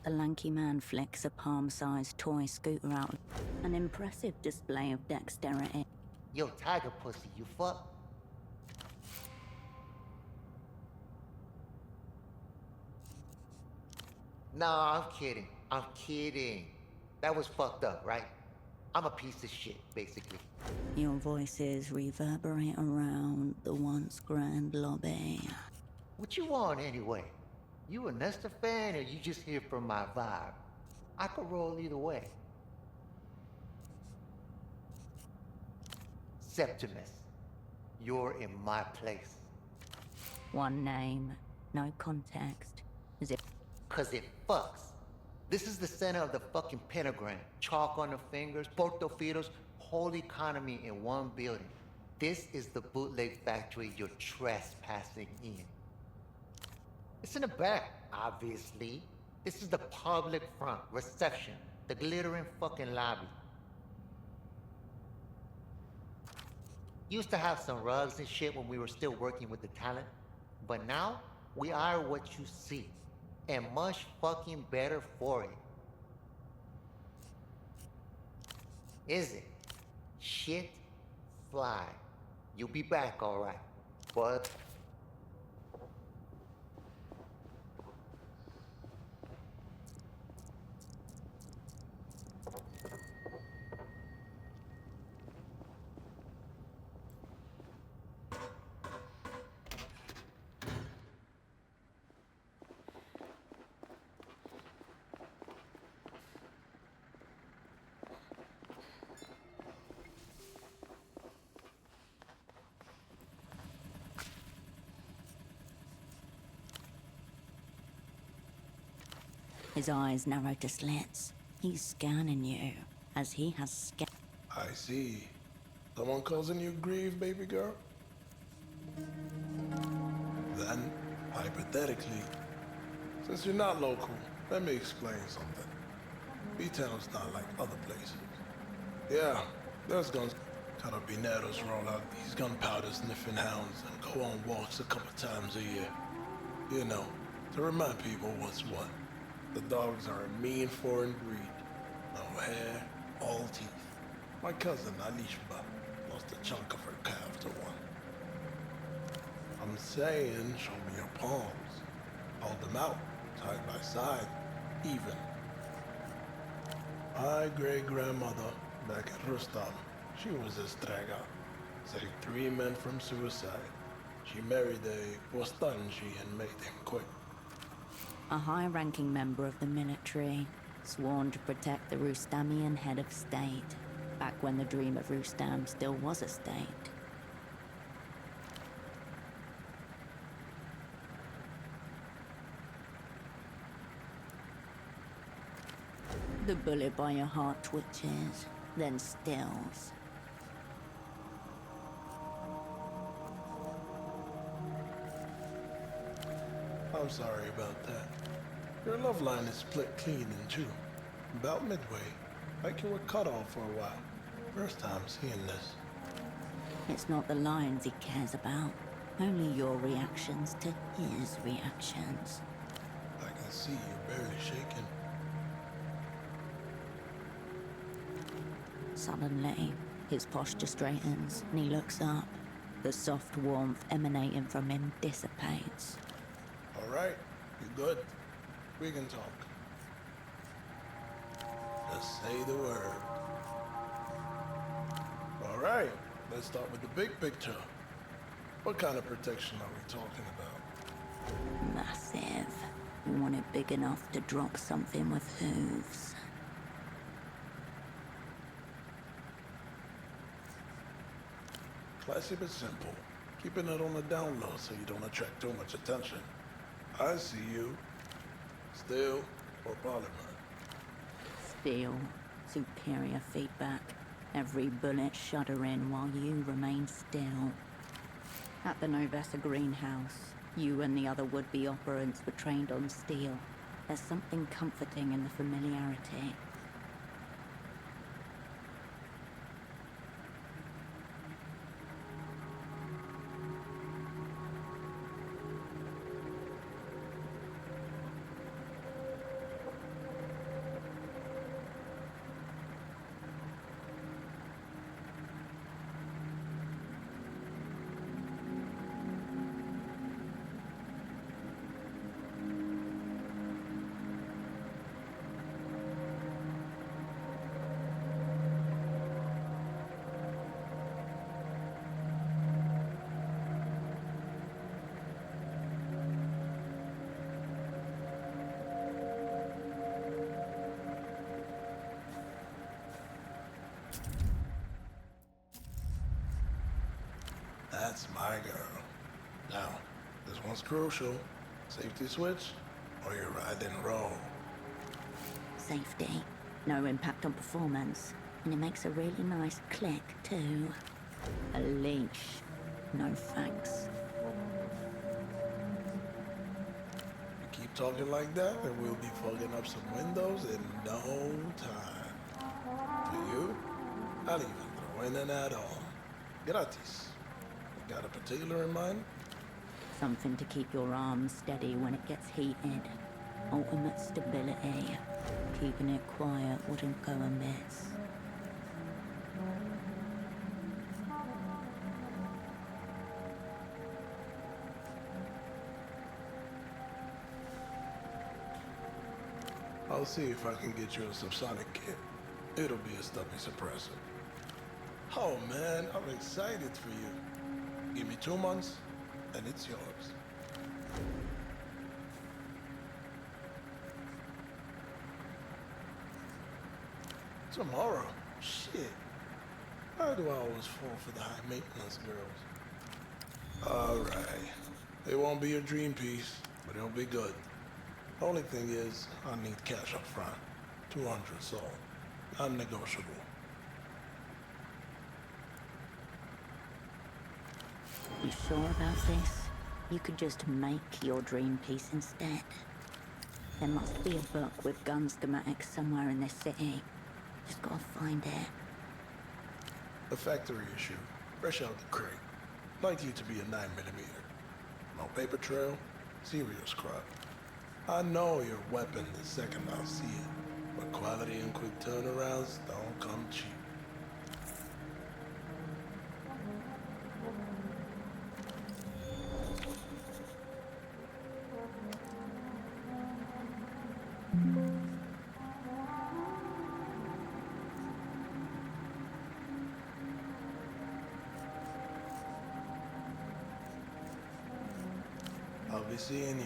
The lanky man flicks a palm-sized toy scooter out. An impressive display of dexterity. Yo, tiger pussy, you fuck? Nah, I'm kidding. I'm kidding. That was fucked up, right? I'm a piece of shit, basically. Your voices reverberate around the once grand lobby. What you want anyway? You a Nesta fan or you just here for my vibe? I could roll either way. Septimus, you're in my place. One name, no context. As if 'Cause it fucks. This is the center of the fucking pentagram. Chalk on the fingers, portofitos, whole economy in one building. This is the bootleg factory you're trespassing in. It's in the back, obviously. This is the public front, reception, the glittering fucking lobby. Used to have some rugs and shit when we were still working with the talent, but now we are what you see, and much fucking better for it. Is it? Shit fly. You'll be back, alright. But his eyes narrow to slits. He's scanning you, as he has scanned. I see. Someone causing you grief, baby girl? Then, hypothetically, since you're not local, let me explain something. B-Town's not like other places. Yeah, there's guns. Carabineros roll out these gunpowder sniffing hounds and go on walks a couple times a year. You know, to remind people what's what. The dogs are a mean foreign breed. No hair, all teeth. My cousin, Alishba, lost a chunk of her calf to one. I'm saying, show me your palms. Hold them out, side by side, even. My great-grandmother, back at Rustam, she was a straga. Saved 3 men from suicide. She married a Bostanji and made him quit. A high-ranking member of the military, sworn to protect the Rustamian head of state, back when the dream of Rustam still was a state. The bullet by your heart twitches, then stills. I'm sorry about that. Your love line is split clean in two. About midway, like you were cut off for a while. First time seeing this. It's not the lines he cares about, only your reactions to his reactions. I can see you're barely shaking. Suddenly, his posture straightens and he looks up. The soft warmth emanating from him dissipates. All right, you good? We can talk. Just say the word. All right, let's start with the big picture. What kind of protection are we talking about? Massive. You want it big enough to drop something with hooves. Classy but simple. Keeping it on the down low so you don't attract too much attention. I see you. Steel or polymer? Steel. Superior feedback. Every bullet shuddering while you remain still. At the Novessa greenhouse, you and the other would-be operants were trained on steel. There's something comforting in the familiarity. That's my girl. Now, this one's crucial. Safety switch, or you're riding roll. Safety. No impact on performance. And it makes a really nice click, too. A leash. No thanks. You keep talking like that, and we'll be fogging up some windows in no time. For you, I'll even throw in an add-on. Gratis. Got a particular in mind? Something to keep your arms steady when it gets heated. Ultimate stability. Keeping it quiet wouldn't go amiss. I'll see if I can get you a subsonic kit. It'll be a stubby suppressor. Oh man, I'm excited for you. Give me 2 months, and it's yours. Tomorrow? Shit. Why do I always fall for the high maintenance girls? Alright. It won't be your dream piece, but it'll be good. Only thing is, I need cash up front. 200 so. Non-negotiable. You sure about this? You could just make your dream piece instead. There must be a book with gun schematics somewhere in this city. Just gotta find it. A factory issue. Fresh out the crate. Likely to be a 9mm. No paper trail. Serious crop. I know your weapon the second I see it, but quality and quick turnarounds don't come cheap. I'll be seeing you.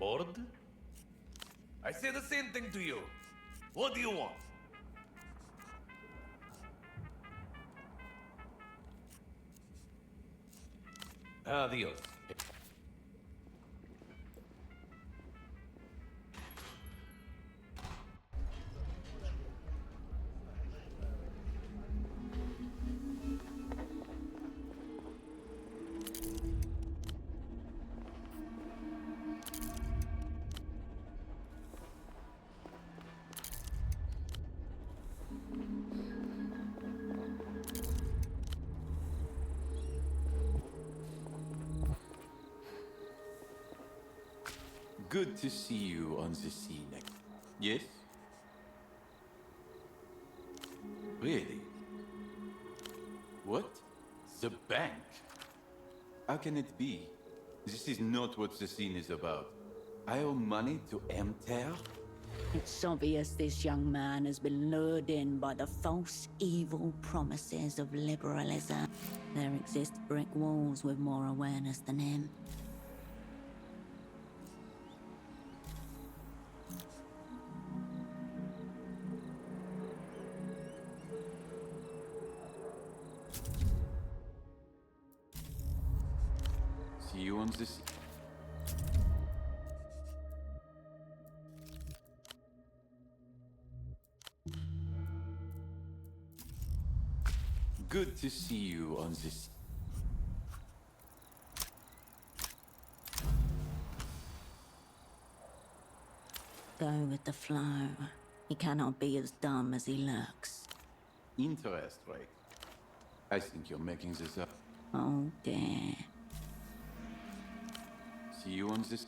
bored? I say the same thing to you. What do you want? Adios. Good to see you on the scene. Yes? Really? What? The bank? How can it be? This is not what the scene is about. I owe money to Emter? It's obvious this young man has been lured in by the false, evil promises of liberalism. There exist brick walls with more awareness than him. See you on the scene. Good to see you on the scene. Go with the flow. He cannot be as dumb as he looks. Interest rate. I think you're making this up. Oh dear. See you on this.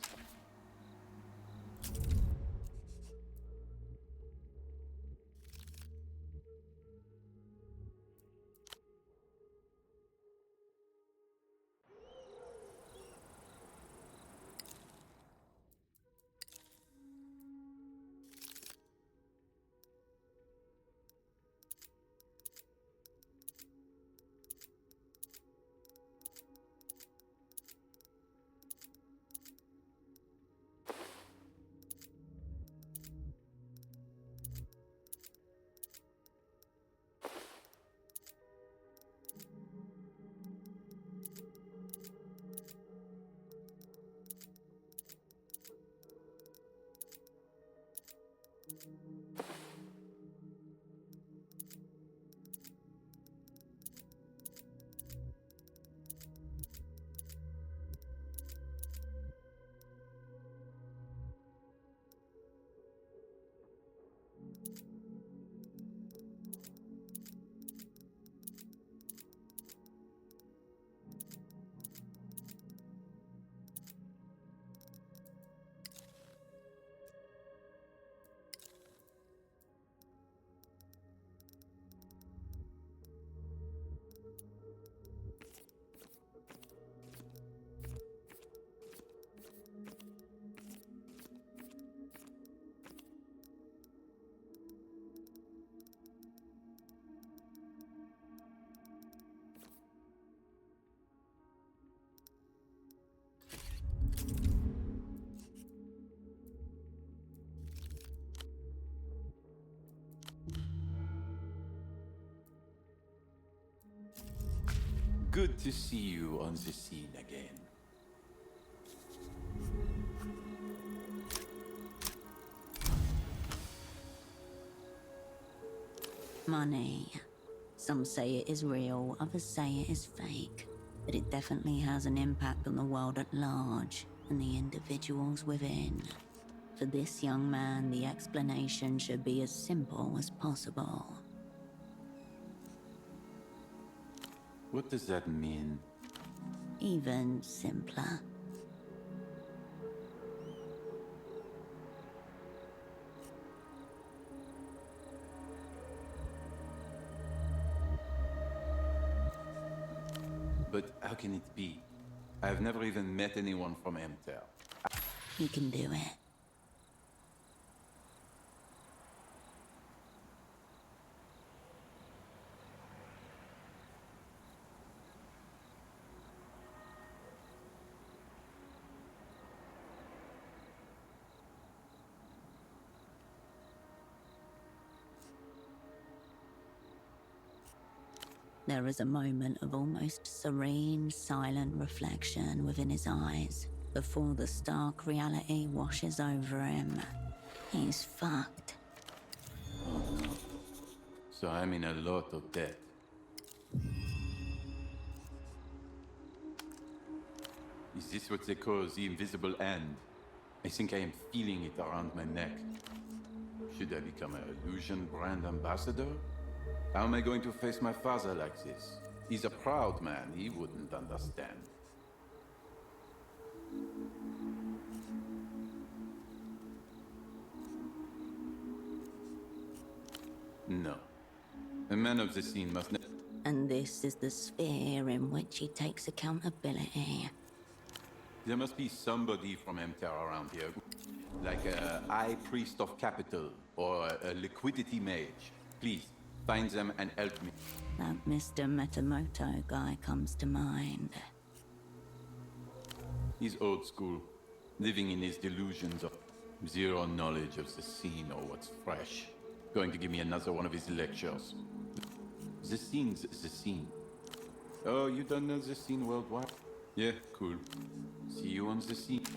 Good to see you on the scene again. Money. Some say it is real, others say it is fake. But it definitely has an impact on the world at large and the individuals within. For this young man, the explanation should be as simple as possible. What does that mean? Even simpler. But how can it be? I've never even met anyone from Emter. He can do it. There is a moment of almost serene, silent reflection within his eyes before the stark reality washes over him. He's fucked. Oh no. So I'm in a lot of debt. Is this what they call the invisible hand? I think I am feeling it around my neck. Should I become an illusion brand ambassador? How am I going to face my father like this? He's a proud man, he wouldn't understand. No. A man of the scene must And this is the sphere in which he takes accountability. There must be somebody from MTR around here. Like a high priest of capital or a liquidity mage. Please, find them and help me. That Mr. Metamoto guy comes to mind. He's old school, living in his delusions of zero knowledge of the scene or what's fresh. Going to give me another one of his lectures. The scene's the scene. Oh, you don't know the scene worldwide? Yeah, cool. See you on the scene.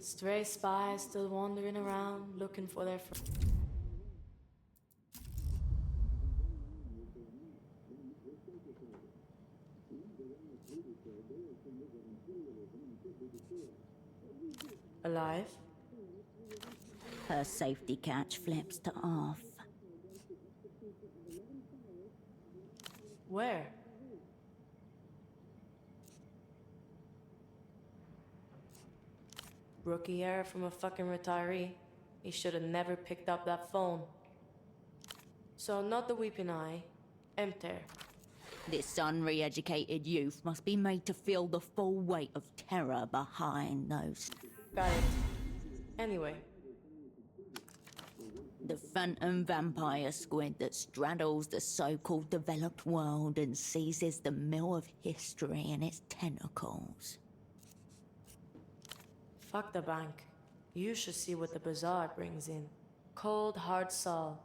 Stray spies still wandering around looking for their alive? Her safety catch flips to off. Where? Rookie error from a fucking retiree. He should have never picked up that phone. So not the weeping eye. Emter. This unre-educated youth must be made to feel the full weight of terror behind those. Got it. Anyway. The phantom vampire squid that straddles the so-called developed world and seizes the mill of history in its tentacles. Fuck the bank. You should see what the bazaar brings in. Cold, hard salt.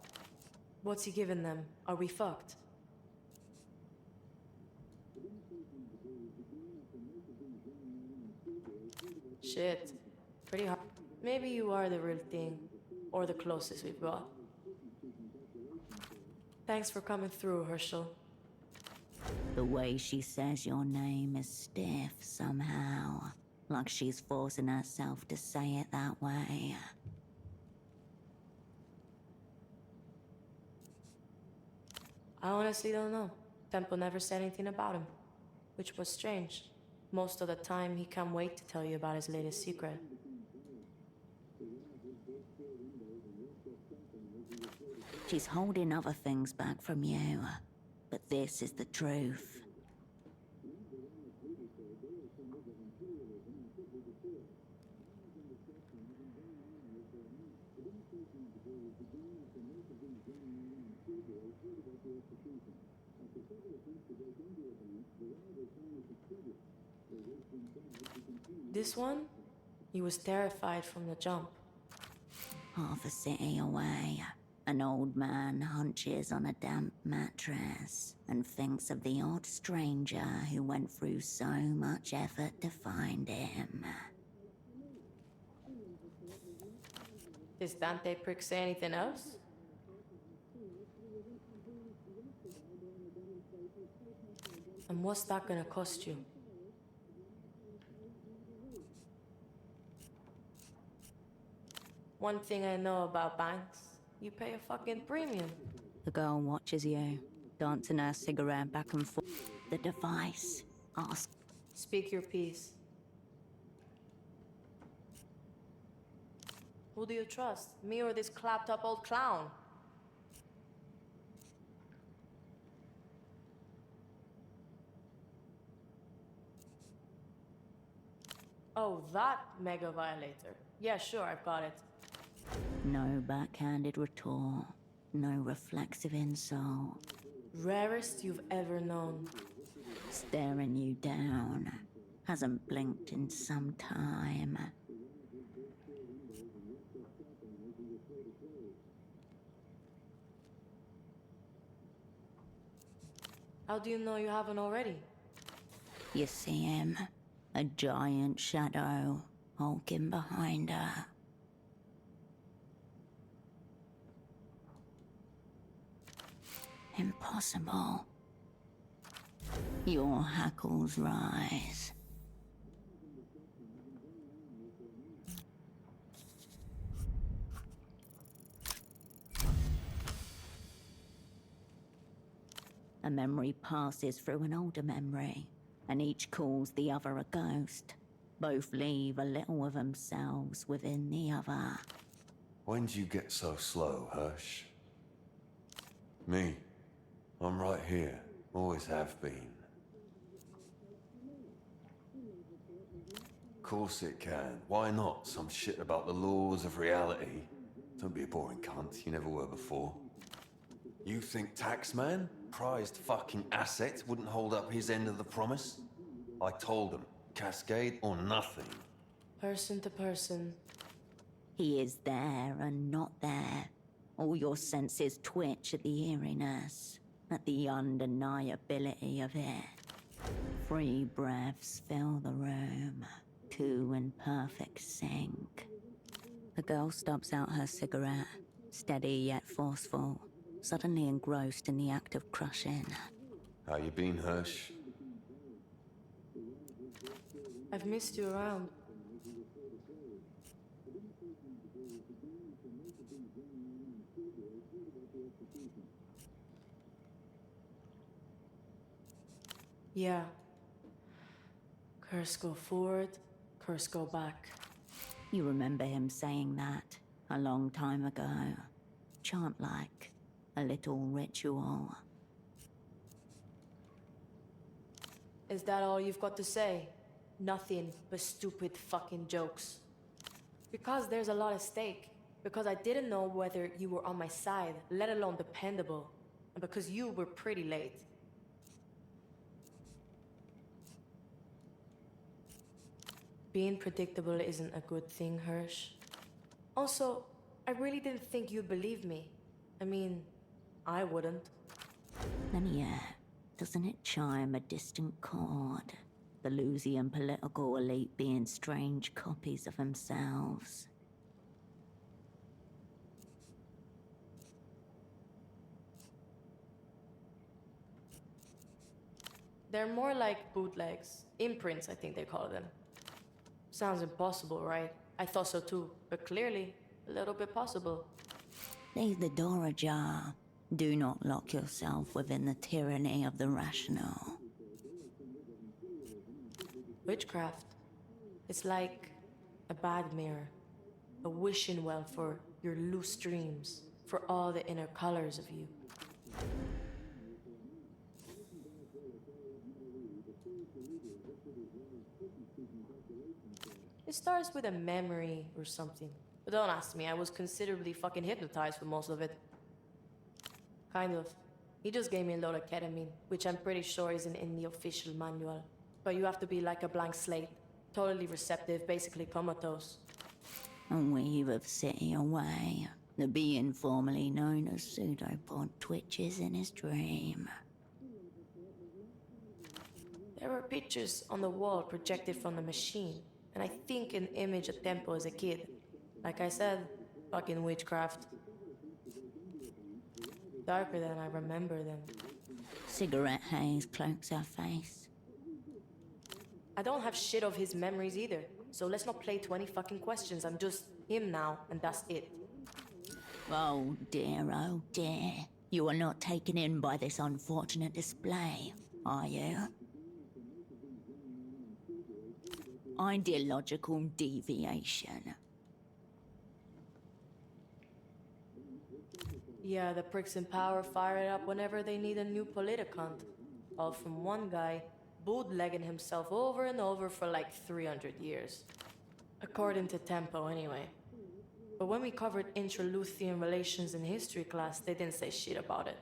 What's he giving them? Are we fucked? Shit. Pretty hard. Maybe you are the real thing. Or the closest we've got. Thanks for coming through, Herschel. The way she says your name is stiff somehow. Like she's forcing herself to say it that way. I honestly don't know. Temple never said anything about him. Which was strange. Most of the time, he can't wait to tell you about his latest secret. She's holding other things back from you, but this is the truth. This one, he was terrified from the jump. Half a city away, an old man hunches on a damp mattress and thinks of the odd stranger who went through so much effort to find him. Does Dante prick say anything else? And what's that gonna cost you? One thing I know about banks, you pay a fucking premium. The girl watches you, dancing her cigarette back and forth. The device asks, Speak your piece. Who do you trust, me or this clapped up old clown? Oh, that mega violator. Yeah, sure, I've got it. no backhanded retort, no reflexive insult, Rarest you've ever known. staring you down. Hasn't blinked in some time. How do you know you haven't already? You see him, a giant shadow, hulking behind her. Impossible. Your hackles rise. A memory passes through an older memory, and each calls the other a ghost. Both leave a little of themselves within the other. When'd you get so slow, Hirsch? Me. I'm right here. Always have been. Course it can. Why not? Some shit about the laws of reality. Don't be a boring cunt. You never were before. You think Taxman, prized fucking asset, wouldn't hold up his end of the promise? I told him, Cascade or nothing. Person to person. He is there and not there. All your senses twitch at the eeriness, at the undeniability of it. 3 breaths fill the room, 2 in perfect sync. The girl stubs out her cigarette, steady yet forceful, suddenly engrossed in the act of crushing. How you been, Hirsch? I've missed you around. Yeah. Curse go forward, curse go back. You remember him saying that a long time ago. Chant-like, a little ritual. Is that all you've got to say? Nothing but stupid fucking jokes. Because there's a lot at stake. Because I didn't know whether you were on my side, let alone dependable. And because you were pretty late. Being predictable isn't a good thing, Hirsch. Also, I really didn't think you'd believe me. I mean, I wouldn't. Then yeah, doesn't it chime a distant chord? The Lusian political elite being strange copies of themselves. They're more like bootlegs. Imprints, I think they call them. Sounds impossible, right? I thought so too, but clearly, a little bit possible. Leave the door ajar. Do not lock yourself within the tyranny of the rational. Witchcraft. It's like a bad mirror, a wishing well for your loose dreams, for all the inner colors of you. It starts with a memory or something. But don't ask me, I was considerably fucking hypnotized for most of it. Kind of. He just gave me a load of ketamine, which I'm pretty sure isn't in the official manual. But you have to be like a blank slate. Totally receptive, basically comatose. A weave of city away. The being formerly known as Pseudopod twitches in his dream. There were pictures on the wall projected from the machine, and I think an image of Tempo as a kid. Like I said, fucking witchcraft. Darker than I remember them. Cigarette haze cloaks her face. I don't have shit of his memories either, so let's not play 20 fucking questions. I'm just him now, and that's it. Oh dear. You are not taken in by this unfortunate display, are you? Ideological deviation. Yeah, the pricks in power fire it up whenever they need a new politicant. All from one guy, bootlegging himself over and over for like 300 years. According to Tempo, anyway. But when we covered intra-Luthean relations in history class, they didn't say shit about it.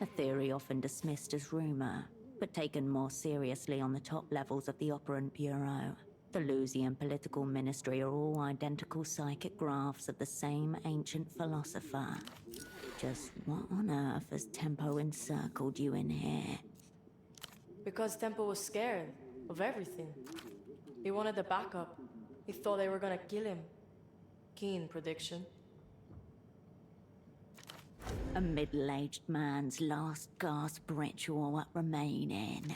A theory often dismissed as rumor, but taken more seriously on the top levels of the Operant Bureau. The Lusian political ministry are all identical psychic graphs of the same ancient philosopher. Just what on earth has Tempo encircled you in here? Because Tempo was scared of everything. He wanted the backup. He thought they were gonna kill him. Keen prediction. A middle-aged man's last gasp ritual what remaining.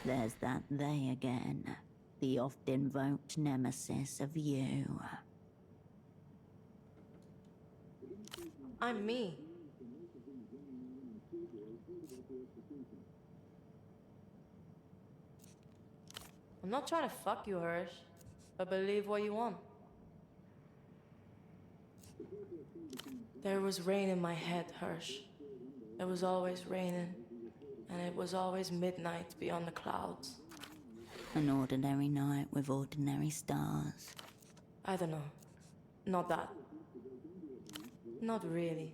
There's that they again. The oft-invoked nemesis of you. I'm me. I'm not trying to fuck you, Hirsch, but believe what you want. There was rain in my head, Hirsch. It was always raining, and it was always midnight beyond the clouds. An ordinary night with ordinary stars. I don't know. Not that. Not really.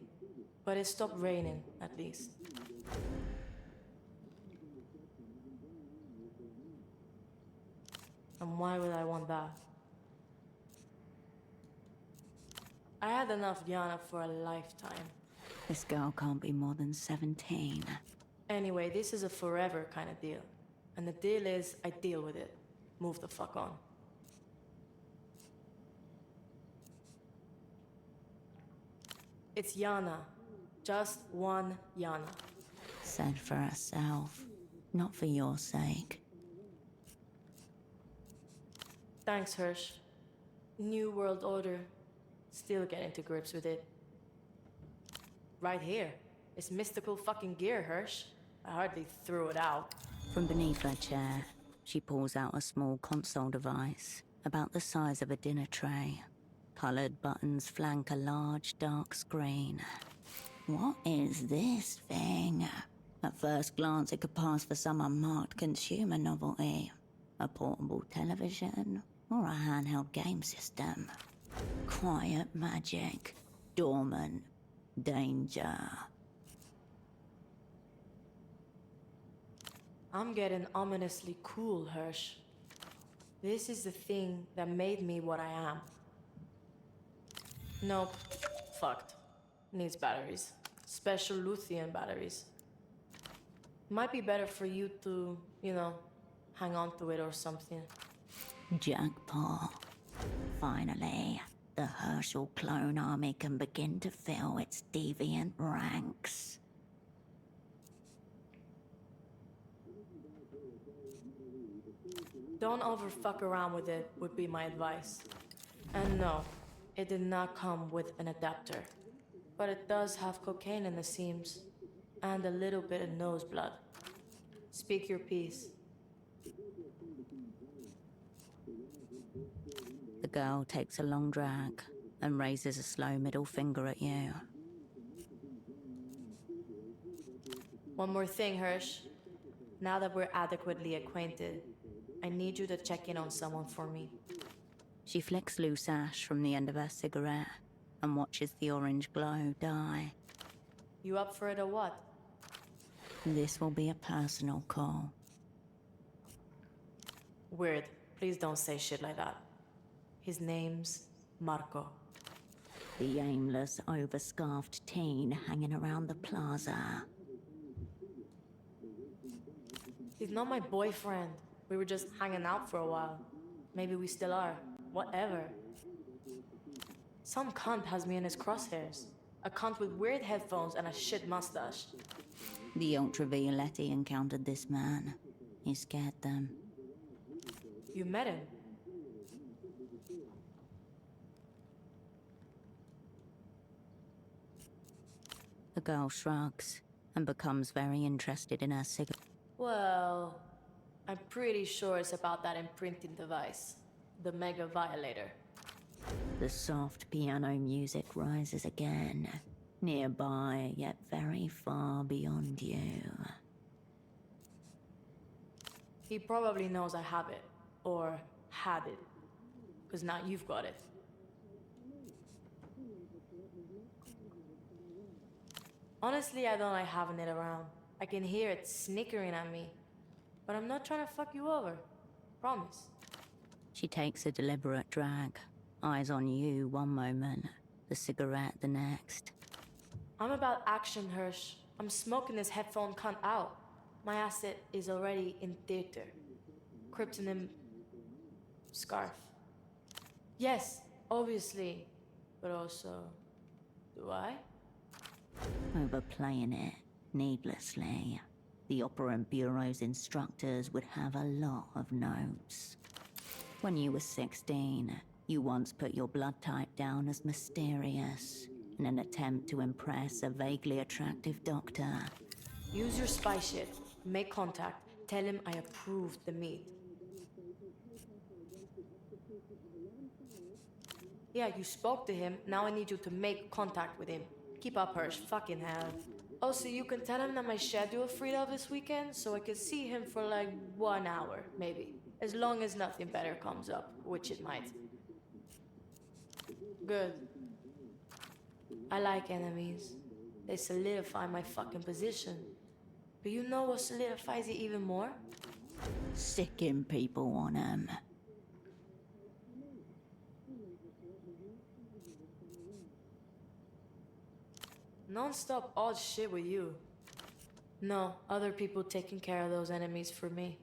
But it stopped raining, at least. And why would I want that? I had enough Yana for a lifetime. This girl can't be more than 17. Anyway, this is a forever kind of deal. And the deal is, I deal with it. Move the fuck on. It's Yana. Just one Yana. Said for herself, not for your sake. Thanks, Hirsch. New World Order. Still getting to grips with it. Right here. It's mystical fucking gear, Hirsch. I hardly threw it out. From beneath her chair, she pulls out a small console device, about the size of a dinner tray. Colored buttons flank a large, dark screen. What is this thing? At first glance, it could pass for some unmarked consumer novelty. A portable television, or a handheld game system. Quiet magic. Dormant. Danger. I'm getting ominously cool, Hirsch. This is the thing that made me what I am. Nope. Fucked. Needs batteries. Special Luthean batteries. Might be better for you to, hang on to it or something. Jackpot. Finally, the Herschel clone army can begin to fill its deviant ranks. Don't overfuck around with it, would be my advice. And no, it did not come with an adapter. But it does have cocaine in the seams. And a little bit of nose blood. Speak your piece. The girl takes a long drag and raises a slow middle finger at you. One more thing, Hirsch. Now that we're adequately acquainted, I need you to check in on someone for me. She flicks loose ash from the end of her cigarette and watches the orange glow die. You up for it or what? This will be a personal call. Weird. Please don't say shit like that. His name's Marco. The aimless, overscarfed teen hanging around the plaza. He's not my boyfriend. We were just hanging out for a while. Maybe we still are. Whatever. Some cunt has me in his crosshairs. A cunt with weird headphones and a shit mustache. The Ultravioletti encountered this man. He scared them. You met him? The girl shrugs and becomes very interested in her cigarette. Well, I'm pretty sure it's about that imprinting device. The Mega Violator. The soft piano music rises again, nearby yet very far beyond you. He probably knows I have it. Or had it. Because now you've got it. Honestly, I don't like having it around. I can hear it snickering at me. But I'm not trying to fuck you over. Promise. She takes a deliberate drag, eyes on you one moment, the cigarette the next. I'm about action, Hirsch. I'm smoking this headphone cunt out. My asset is already in theater. Kryptonym... scarf. Yes, obviously. But also... do I? Overplaying it, needlessly. The Operant Bureau's instructors would have a lot of notes. When you were 16, you once put your blood type down as mysterious in an attempt to impress a vaguely attractive doctor. Use your spy shit. Make contact. Tell him I approved the meet. Yeah, you spoke to him. Now I need you to make contact with him. Keep up, Hirsch. Fucking hell. Also, you can tell him that my schedule freed up this weekend, so I can see him for like 1 hour, maybe. As long as nothing better comes up, which it might. Good. I like enemies. They solidify my fucking position. But you know what solidifies it even more? Sicking people on 'em. Non-stop odd shit with you. No, other people taking care of those enemies for me.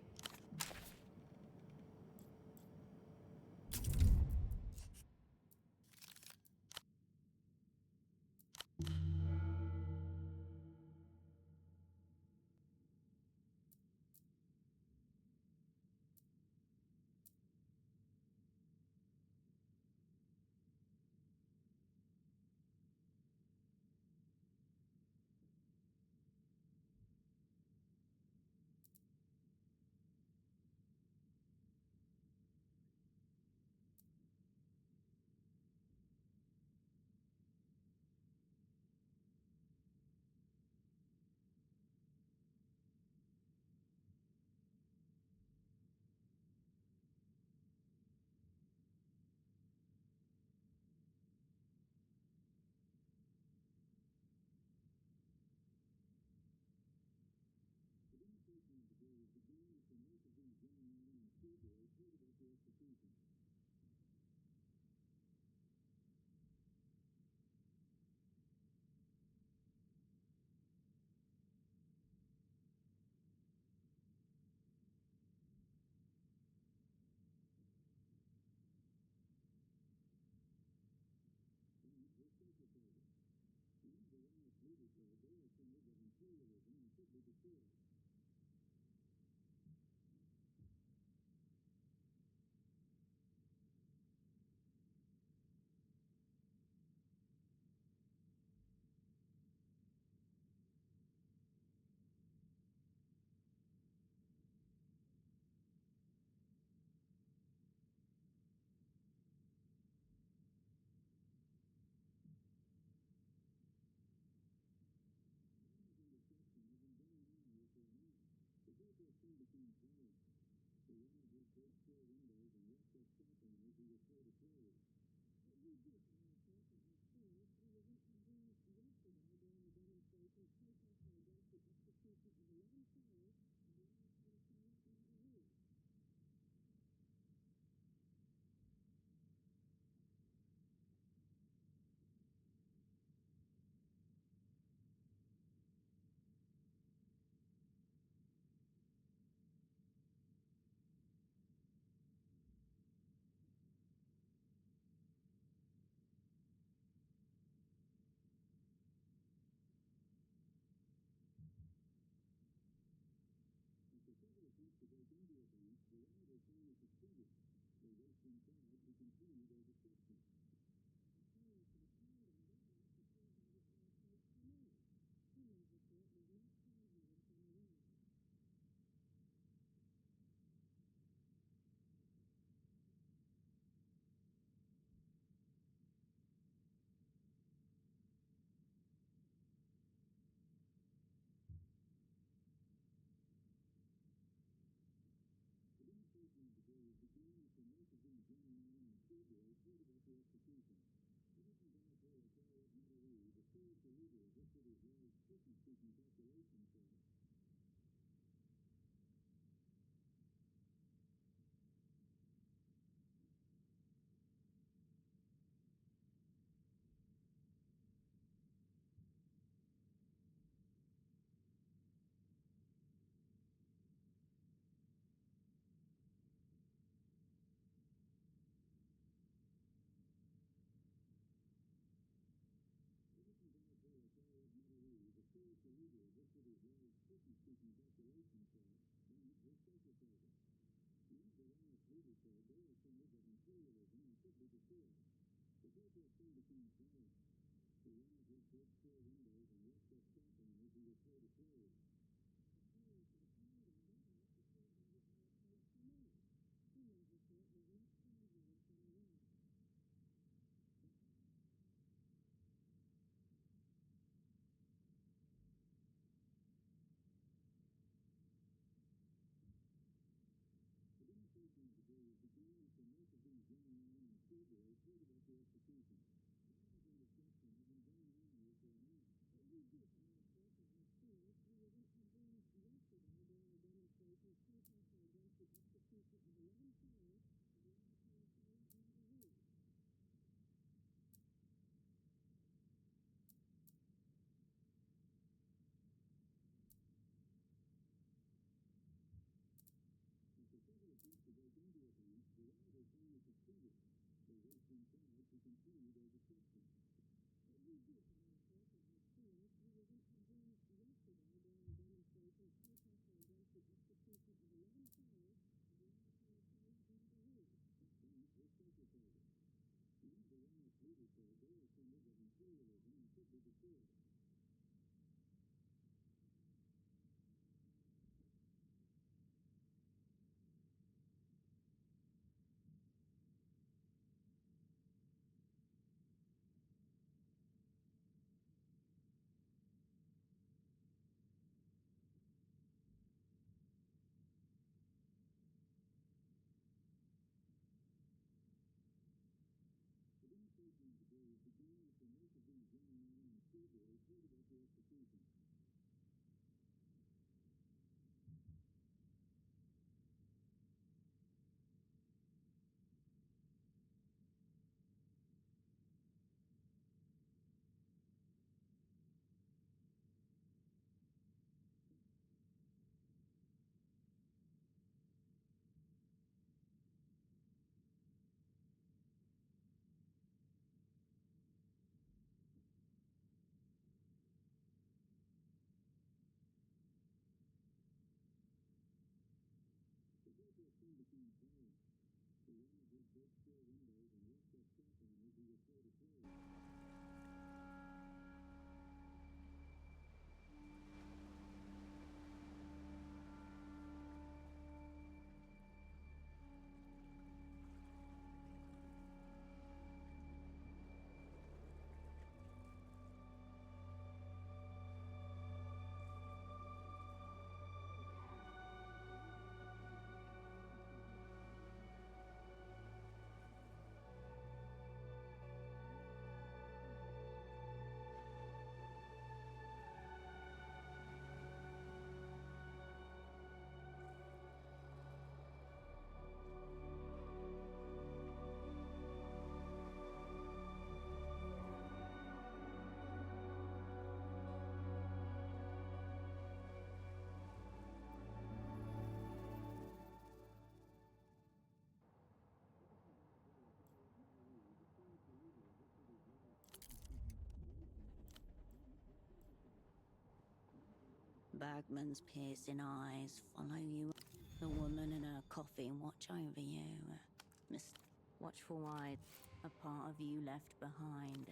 Bagman's piercing eyes follow you. The woman and her coffin watch over you. Miss watchful eyes, a part of you left behind.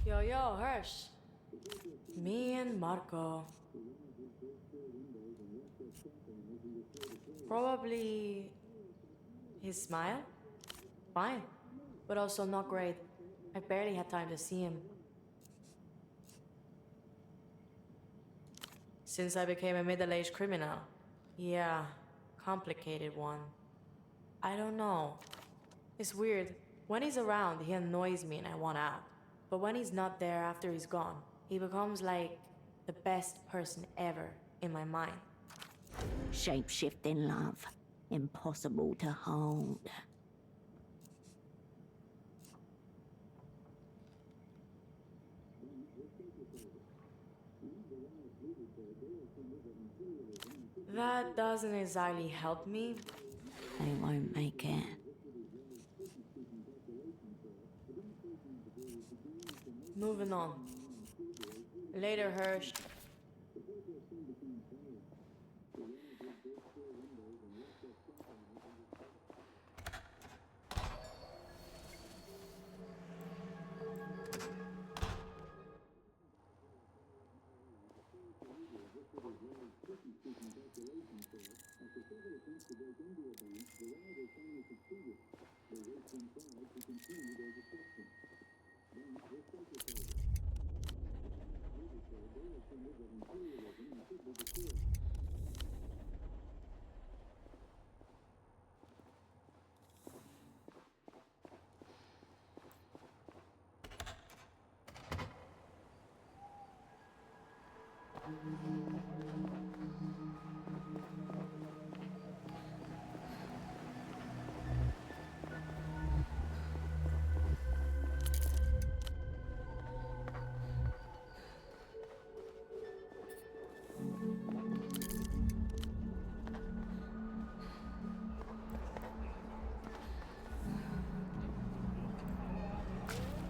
Yo, yo, Hirsch. Me and Marco. Probably his smile? Fine, but also not great. I barely had time to see him. Since I became a middle-aged criminal. Yeah, complicated one. I don't know. It's weird. When he's around, he annoys me and I want out. But when he's not there after he's gone, he becomes like the best person ever in my mind. Shape-shifting love. Impossible to hold. That doesn't exactly help me. They won't make it. Moving on. Later, Hirsch.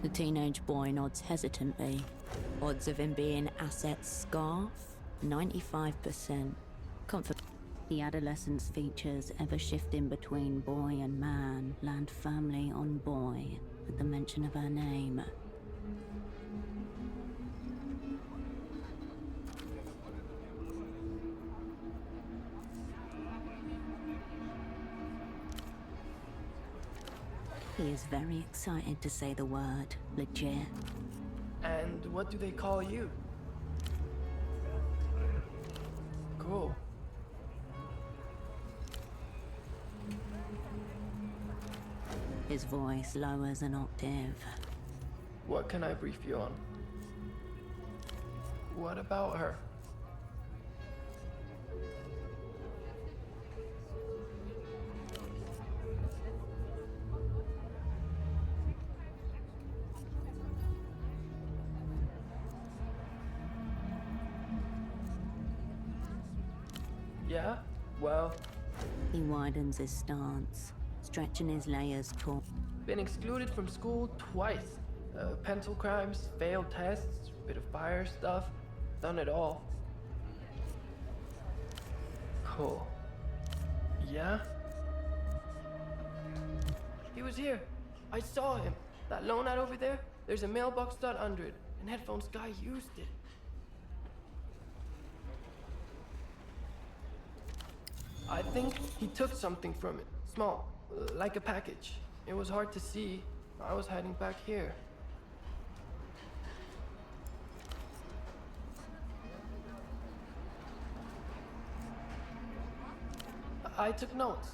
The teenage boy nods hesitantly. Odds of him being Asset's scarf? 95%. Comfort. The adolescence features ever shifting between boy and man, land family on boy, at the mention of her name. He is very excited to say the word legit. And what do they call you? Cool. His voice lowers an octave. What can I brief you on? What about her? Yeah? Well, He widens his stance, stretching his layers taut. been excluded from school twice. Pencil crimes, failed tests, bit of fire stuff. Done it all. Cool. Yeah? He was here. I saw him. That loan ad over there, there's a mailbox stud under it, and headphones guy used it. I think he took something from it. Small, like a package. It was hard to see. I was hiding back here. I took notes.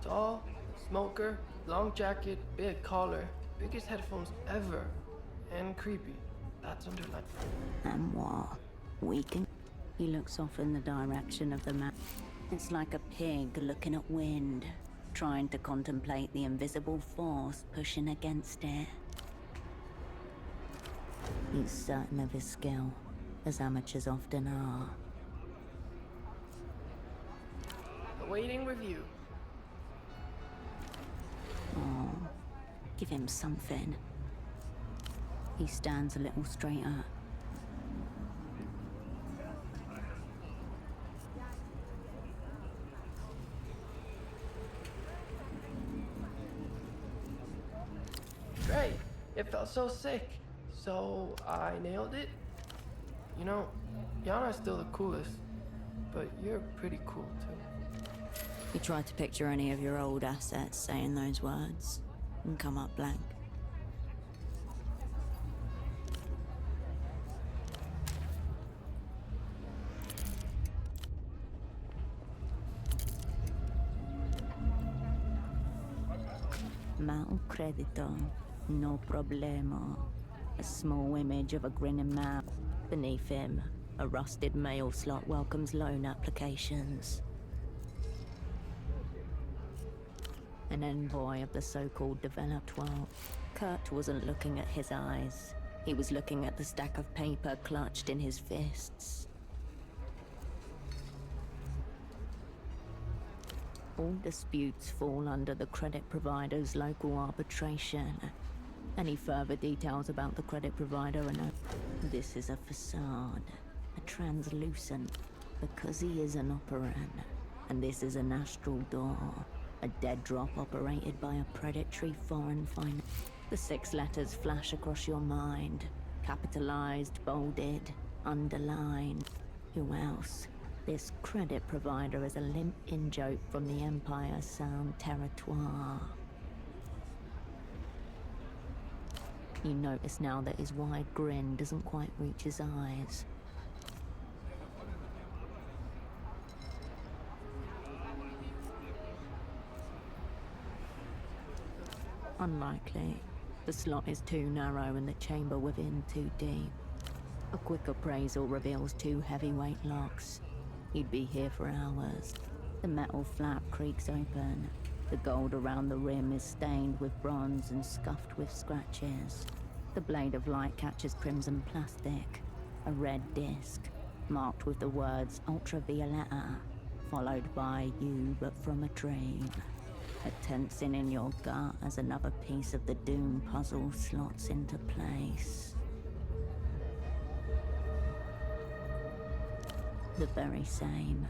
Tall, smoker, long jacket, big collar, biggest headphones ever, and creepy. That's underlined. And what? We can. He looks off in the direction of the map. It's like a pig looking at wind, trying to contemplate the invisible force pushing against it. He's certain of his skill, as amateurs often are. Awaiting review. Oh, give him something. He stands a little straighter. Great. It felt so sick. So I nailed it. You know, Yana's still the coolest, but you're pretty cool too. You tried to picture any of your old assets saying those words and come up blank. Mal credito, no problemo. A small image of a grinning man. Beneath him, a rusted mail slot welcomes loan applications. An envoy of the so-called developed world. Kurt wasn't looking at his eyes. He was looking at the stack of paper clutched in his fists. All disputes fall under the credit provider's local arbitration. Any further details about the credit provider are no. This is a facade, a translucent, because he is an operand. And this is an astral door, a dead drop operated by a predatory foreign finance. The 6 letters flash across your mind, capitalized, bolded, underlined. Who else? This credit provider is a limp in-joke from the Empire Sound territoire. You notice now that his wide grin doesn't quite reach his eyes. Unlikely. The slot is too narrow and the chamber within too deep. A quick appraisal reveals 2 heavyweight locks. You'd be here for hours. The metal flap creaks open. The gold around the rim is stained with bronze and scuffed with scratches. The blade of light catches crimson plastic. A red disc, marked with the words Ultravioletta, followed by You But From a Dream. A tensing in your gut as another piece of the Doom puzzle slots into place. The very same.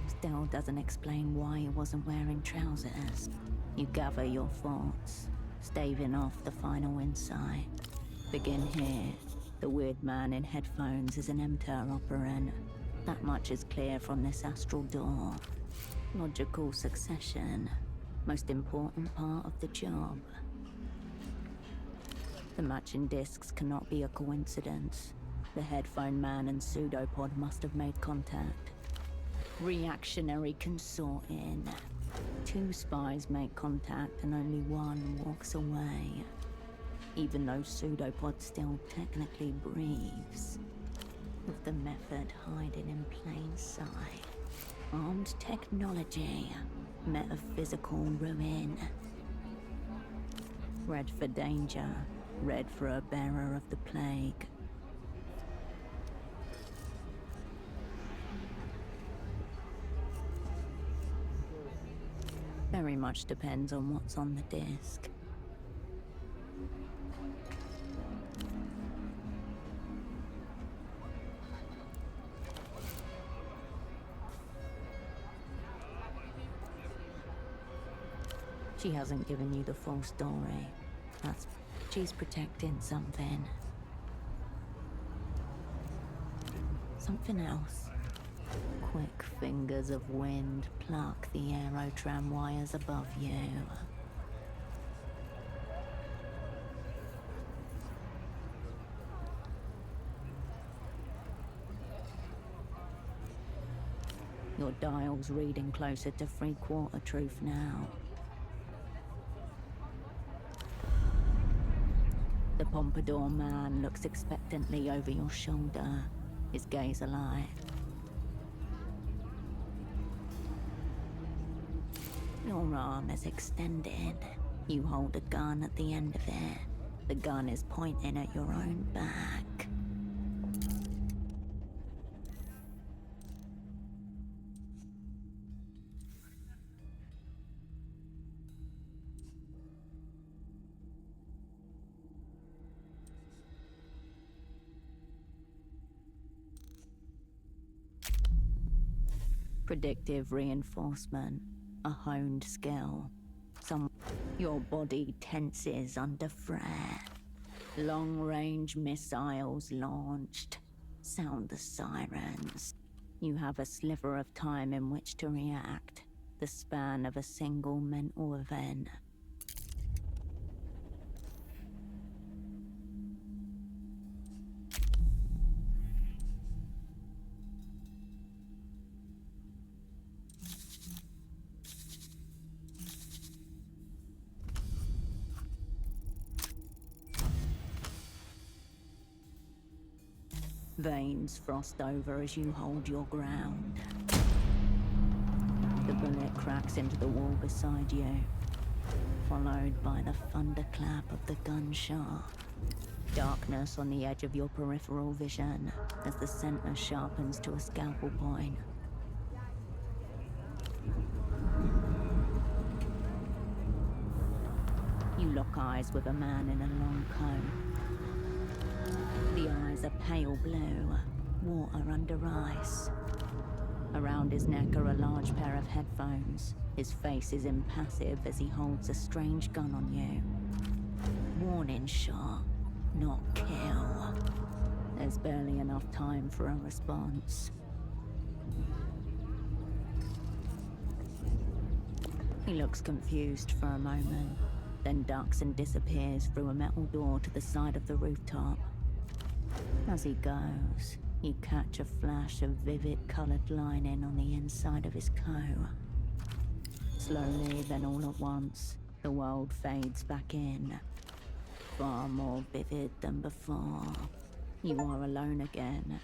Still doesn't explain why he wasn't wearing trousers. You gather your thoughts, staving off the final insight. Begin here. The weird man in headphones is an MTER operand. That much is clear from this astral door. Logical succession. Most important part of the job. The matching discs cannot be a coincidence. The headphone man and pseudopod must have made contact. Reactionary consorting. 2 spies make contact and only one walks away. Even though pseudopod still technically breathes. With the method hiding in plain sight. Armed technology. Metaphysical ruin. Red for danger. Red for a bearer of the plague. Very much depends on what's on the disc. She hasn't given you the full story. She's protecting something. Something else. Quick fingers of wind pluck the aerotram wires above you. Your dial's reading closer to 3/4 truth now. The pompadour man looks expectantly over your shoulder, his gaze alight. Your arm is extended. You hold a gun at the end of it. The gun is pointing at your own back. Predictive reinforcement, a honed skill. Your body tenses under threat. Long-range missiles launched. Sound the sirens. You have a sliver of time in which to react. The span of a single mental event. Veins frost over as you hold your ground. The bullet cracks into the wall beside you, followed by the thunderclap of the gunshot. Darkness on the edge of your peripheral vision as the center sharpens to a scalpel point. You lock eyes with a man in a long coat. The eyes are pale blue, water under ice. Around his neck are a large pair of headphones. His face is impassive as he holds a strange gun on you. Warning shot, not kill. There's barely enough time for a response. He looks confused for a moment, then ducks and disappears through a metal door to the side of the rooftop. As he goes, you catch a flash of vivid colored lining on the inside of his coat. Slowly, then all at once, the world fades back in. Far more vivid than before. You are alone again.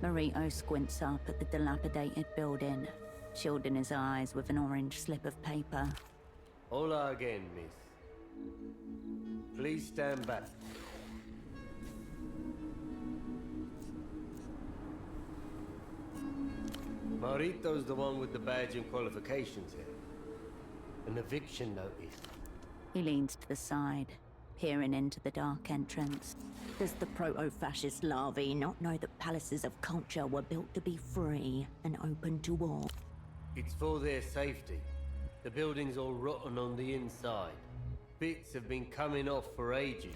Marito squints up at the dilapidated building, shielding his eyes with an orange slip of paper. Hola again, miss. Please stand back. Marito's the one with the badge and qualifications here. An eviction notice. He leans to the side, peering into the dark entrance. Does the proto-fascist larvae not know that palaces of culture were built to be free and open to all? It's for their safety. The building's all rotten on the inside. Bits have been coming off for ages.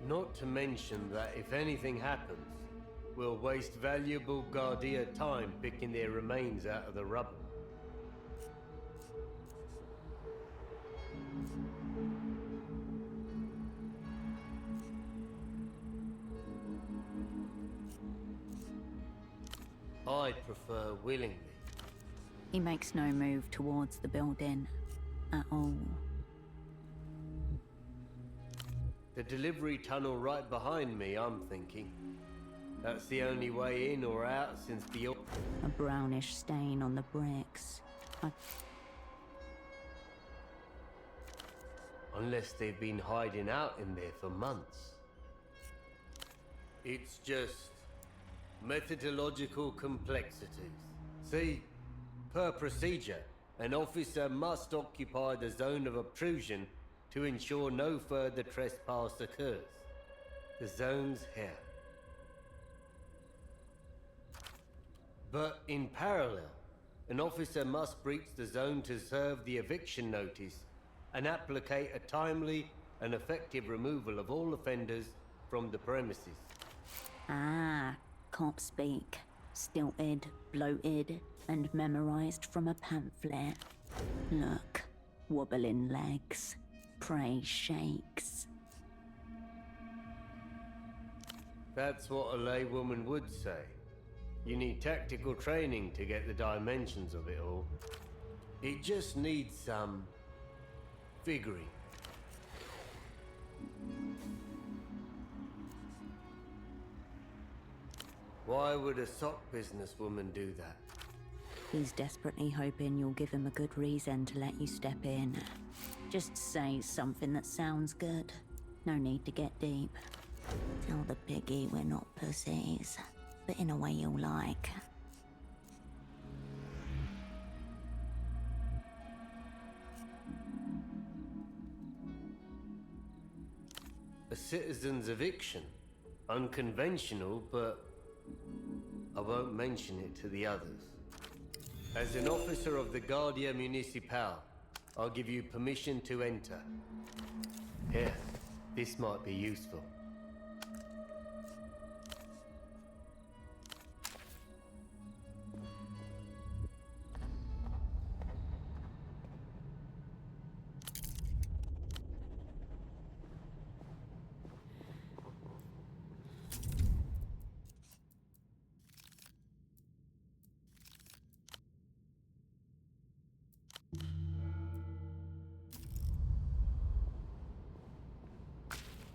Not to mention that if anything happens, we'll waste valuable Guardia time picking their remains out of the rubble. I'd prefer willingly. He makes no move towards the building at all. The delivery tunnel right behind me, I'm thinking. That's the only way in or out since the... A brownish stain on the bricks. Unless they've been hiding out in there for months. It's just methodological complexities. See, per procedure, an officer must occupy the zone of obtrusion to ensure no further trespass occurs. The zone's here. But in parallel, an officer must breach the zone to serve the eviction notice and applicate a timely and effective removal of all offenders from the premises. Ah, cop speak. Stilted, bloated, and memorized from a pamphlet. Look, wobbling legs. Prey shakes. That's what a laywoman would say. You need tactical training to get the dimensions of it all. It just needs some figuring. Why would a sock businesswoman do that? He's desperately hoping you'll give him a good reason to let you step in. Just say something that sounds good. No need to get deep. Tell the piggy we're not pussies, but in a way you'll like. A citizen's eviction. Unconventional, but I won't mention it to the others. As an officer of the Guardia Municipal, I'll give you permission to enter. Here, this might be useful.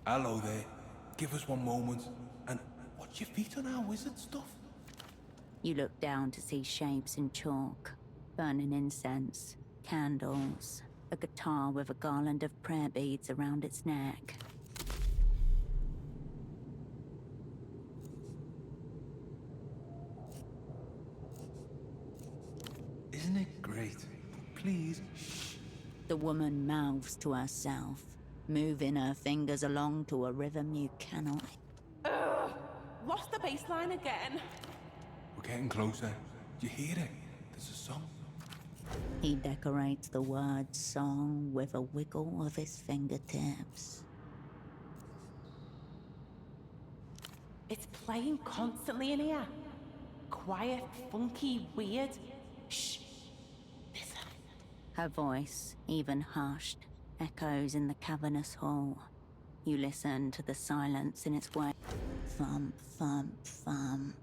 Hello there. Give us one moment. And watch your feet on our wizard stuff. You look down to see shapes in chalk, burning incense, candles, a guitar with a garland of prayer beads around its neck. Isn't it great? Please, shh. The woman mouths to herself, moving her fingers along to a rhythm you cannot. Lost the bass line again. We're getting closer. Do you hear it? There's a song. He decorates the word song with a wiggle of his fingertips. It's playing constantly in here. Quiet, funky, weird. Shh. Listen. Her voice, even hushed, echoes in the cavernous hall. You listen to the silence in its way. Thump, thump, thump.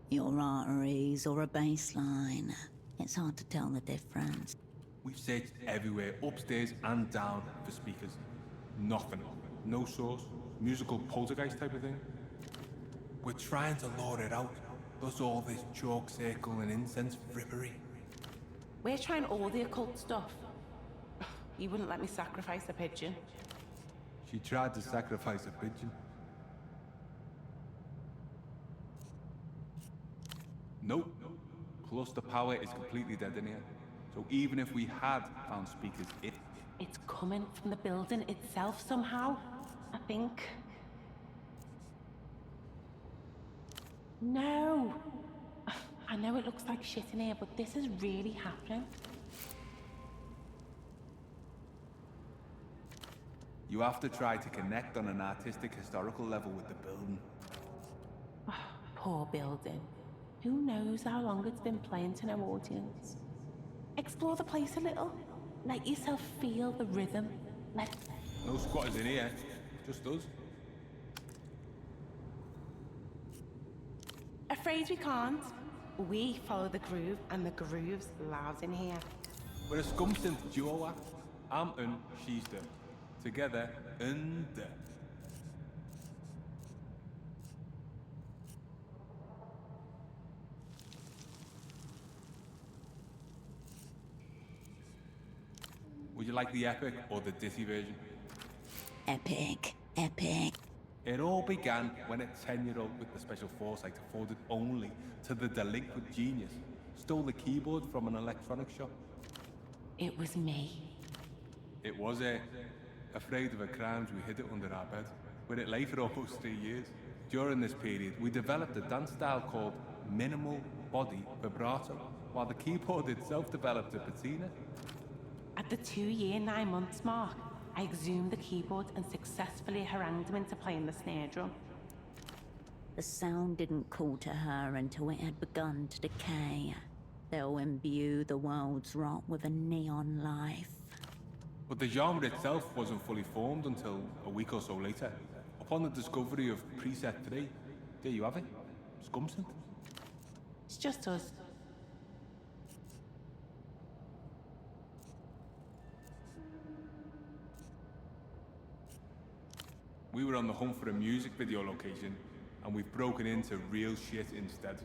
Your arteries or a bass line. It's hard to tell the difference. We've searched everywhere, upstairs and down, for speakers. Nothing. No source. Musical poltergeist type of thing. We're trying to lure it out. Thus all this chalk circle and incense frippery. We're trying all the occult stuff. You wouldn't let me sacrifice a pigeon. She tried to sacrifice a pigeon. Nope. Plus the power is completely dead in here. So even if we had found speakers, It's coming from the building itself somehow, I think. No! I know it looks like shit in here, but this is really happening. You have to try to connect on an artistic, historical level with the building. Poor building. Who knows how long it's been playing to no audience? Explore the place a little. Let yourself feel the rhythm. No squatters in here, just us. Afraid we can't. We follow the groove, and the groove's loud in here. We're a scum-synth duo act. I'm un, she's the. Together, and the. Would you like the epic or the ditty version? Epic, epic. It all began when a 10-year-old with the special foresight afforded only to the delinquent genius stole the keyboard from an electronics shop. It was me. It was afraid of her crimes, we hid it under our bed, where it lay for almost 3 years. During this period, we developed a dance style called minimal body vibrato, while the keyboard itself developed a patina. At the 2-year, 9 months mark, I exhumed the keyboard and successfully harangued him into playing the snare drum. The sound didn't call to her until it had begun to decay. They'll imbue the world's rot with a neon life. But the genre itself wasn't fully formed until a week or so later. Upon the discovery of preset 3, there you have it, Scumsynth. It's just us. We were on the hunt for a music video location and we've broken into real shit instead.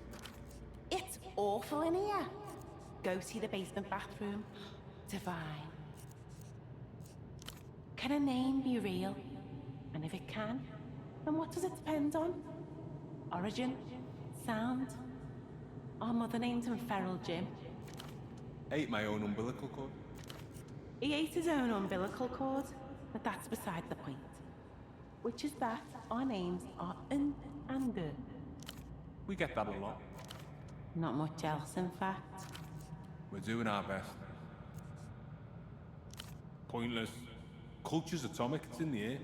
It's awful in here. Go see the basement bathroom. Divine. Can a name be real? And if it can, then what does it depend on? Origin? Sound? Our mother named him Feral Jim. Ate my own umbilical cord. He ate his own umbilical cord, but that's beside the point. Which is that our names are Un and De. We get that a lot. Not much else, in fact. We're doing our best. Pointless. Culture's atomic, it's in the air.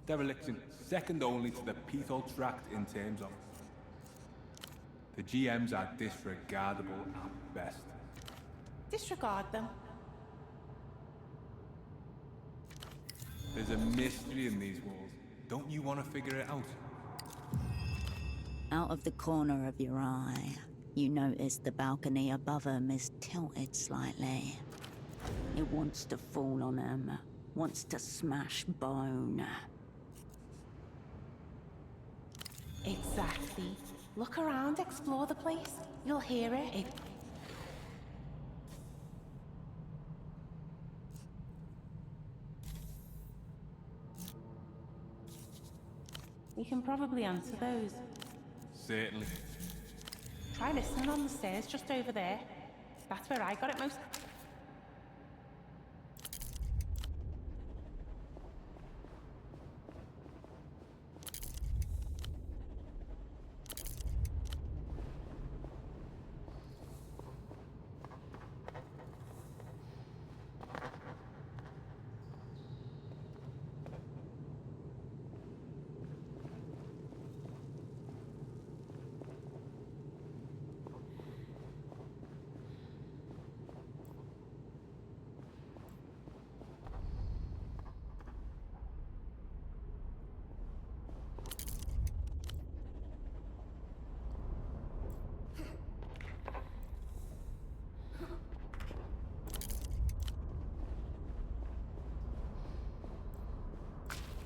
Dereliction, second only to the Peto Tract in terms of. The GMs are disregardable at best. Disregard them. There's a mystery in these walls. Don't you want to figure it out? Out of the corner of your eye, you notice the balcony above them is tilted slightly. It wants to fall on them, wants to smash bone. Exactly. Look around, explore the place. You'll hear it. We can probably answer those. Certainly. Try listening on the stairs just over there. That's where I got it most.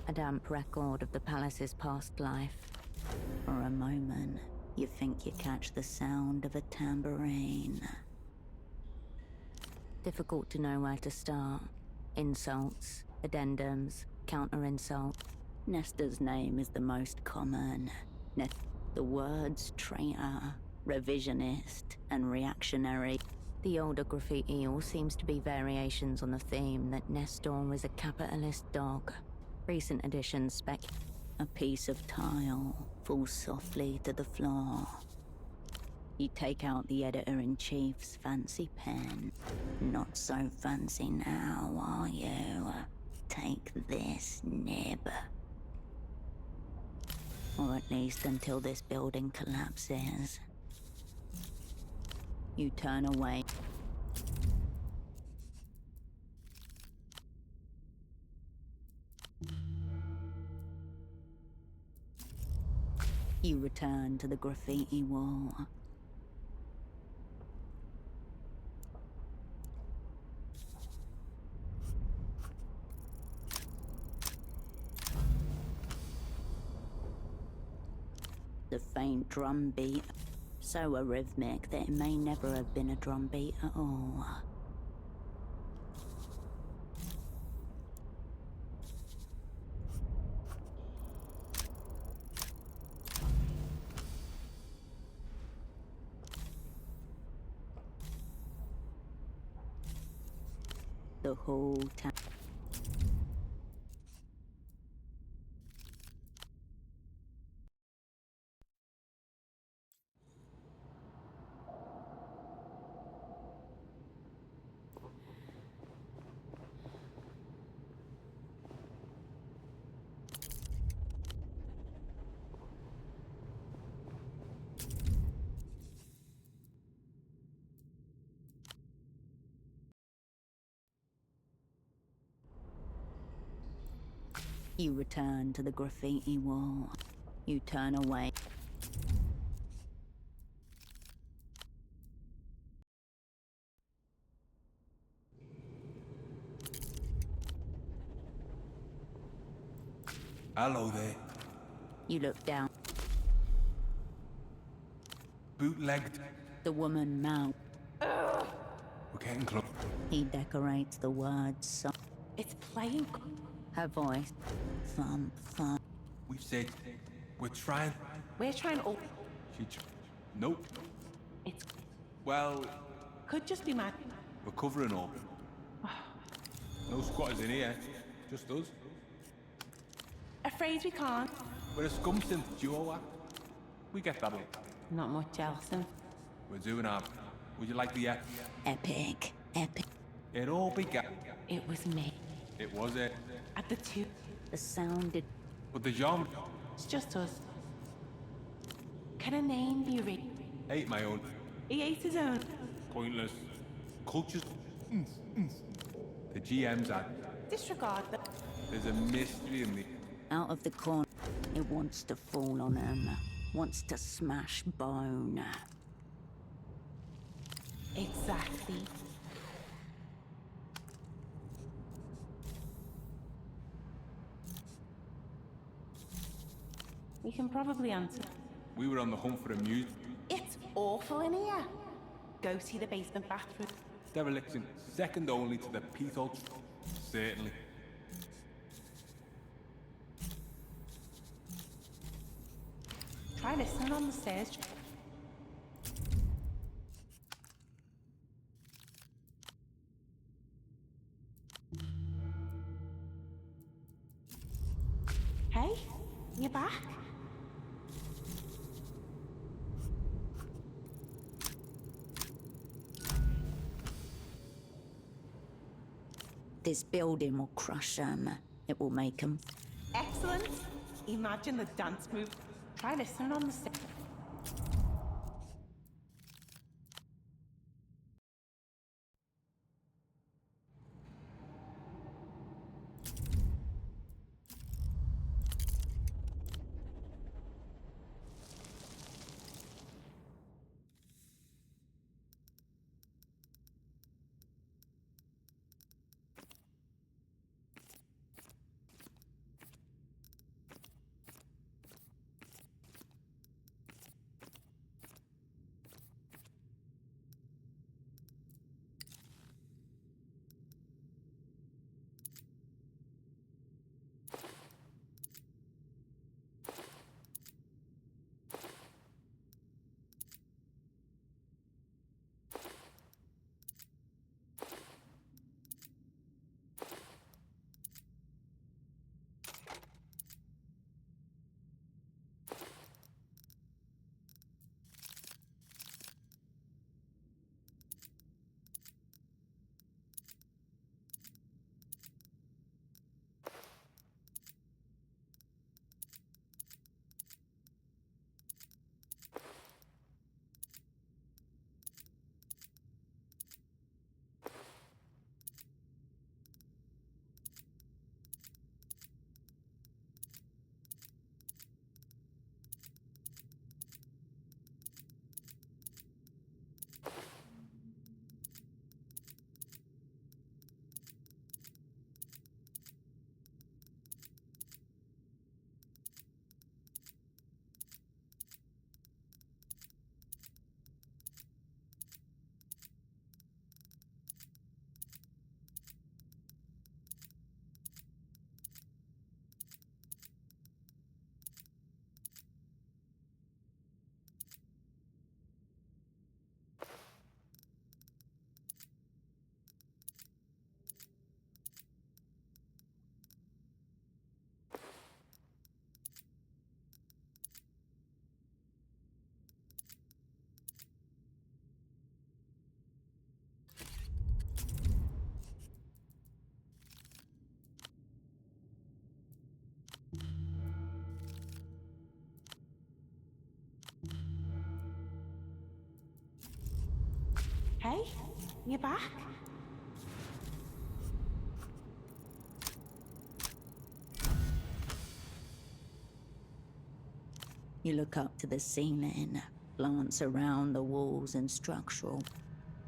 A damp record of the palace's past life. For a moment, you think you catch the sound of a tambourine. Difficult to know where to start. Insults, addendums, counter-insult. Nestor's name is the most common. The words traitor, revisionist, and reactionary. The older graffiti all seems to be variations on the theme that Nestor is a capitalist dog. Recent editions spec a piece of tile falls softly to the floor. You take out the editor-in-chief's fancy pen. Not so fancy now, are you? Take this nib. Or at least until this building collapses. You turn away. You return to the graffiti wall. The faint drum beat, so arrhythmic that it may never have been a drum beat at all. The whole town. You return to the graffiti wall. You turn away. Hello there. You look down. Bootlegged. The woman mouth. We're getting close. He decorates the words. So It's playing. her voice. Thump, thump. We've said we're trying. We're trying to. Nope. It's Well, could just be mad. we're covering all. No squatters in here. Just us. Afraid we can't. We're a scum synth duo act. We get that. Not much else. And We're doing our. Would you like the Epic. Epic. It all began. it was me. It was it. At the two. The sound did. But the genre It's just us. Can a name be read? ate my own. He ate his own. Pointless. Cultures. The GM's had. Disregard that. There's a mystery in the. Out of the corner. It wants to fall on him. Wants to smash bone. Exactly. We can probably answer. We were on the hunt for a muse. It's awful in here. Go see the basement bathroom. Dereliction second only to the Pethol. Certainly. Try listening on the stairs. Hey, you back? This building will crush him. It will make him. Excellent. Imagine the dance move. Try listening on the stairs. Hey, you back? You look up to the ceiling, glance around the walls and structural.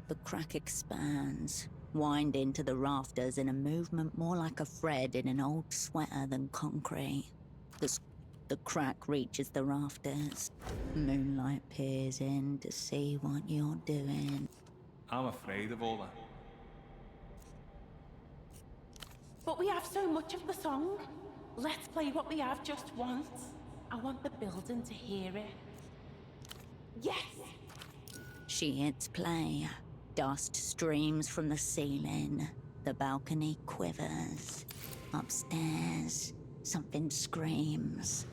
The crack expands, wind into the rafters in a movement more like a thread in an old sweater than concrete. The crack reaches the rafters. Moonlight peers in to see what you're doing. I'm afraid of all that. But we have so much of the song. Let's play what we have just once. I want the building to hear it. Yes! She hits play. Dust streams from the ceiling. The balcony quivers. Upstairs, something screams.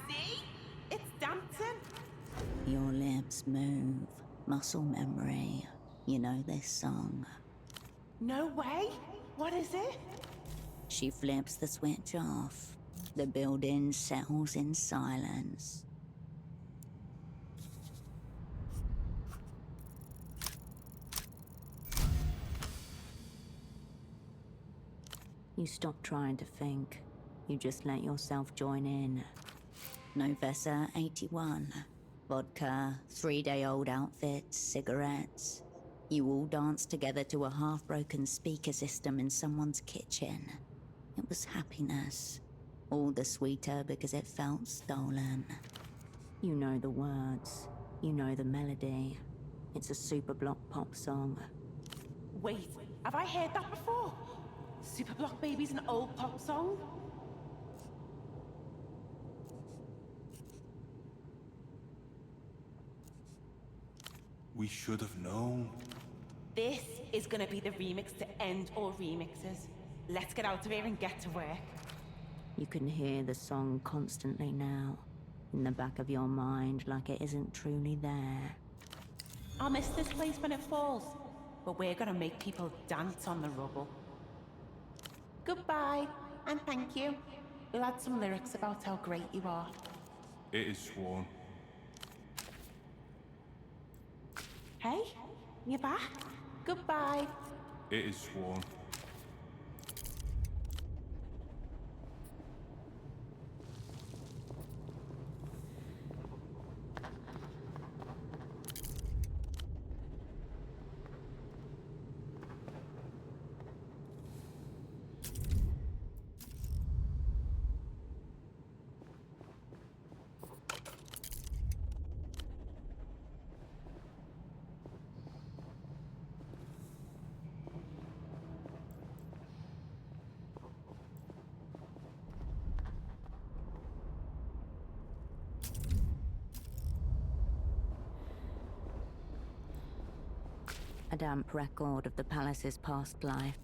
See? It's dancing. Your lips move. Muscle memory. You know this song. No way. What is it? She flips the switch off. The building settles in silence. You stop trying to think. You just let yourself join in. Novessa 81. Vodka, 3-day-old outfits, cigarettes. You all danced together to a half-broken speaker system in someone's kitchen. It was happiness. All the sweeter because it felt stolen. You know the words. You know the melody. It's a superblock pop song. Wait, have I heard that before? Superblock Baby's an old pop song? We should have known. This is gonna be the remix to end all remixes. Let's get out of here and get to work. You can hear the song constantly now, in the back of your mind like it isn't truly there. I'll miss this place when it falls, but we're gonna make people dance on the rubble. Goodbye, and thank you. We'll add some lyrics about how great you are. It is sworn. Hey, you back? Goodbye. It is sworn. A damp record of the palace's past life.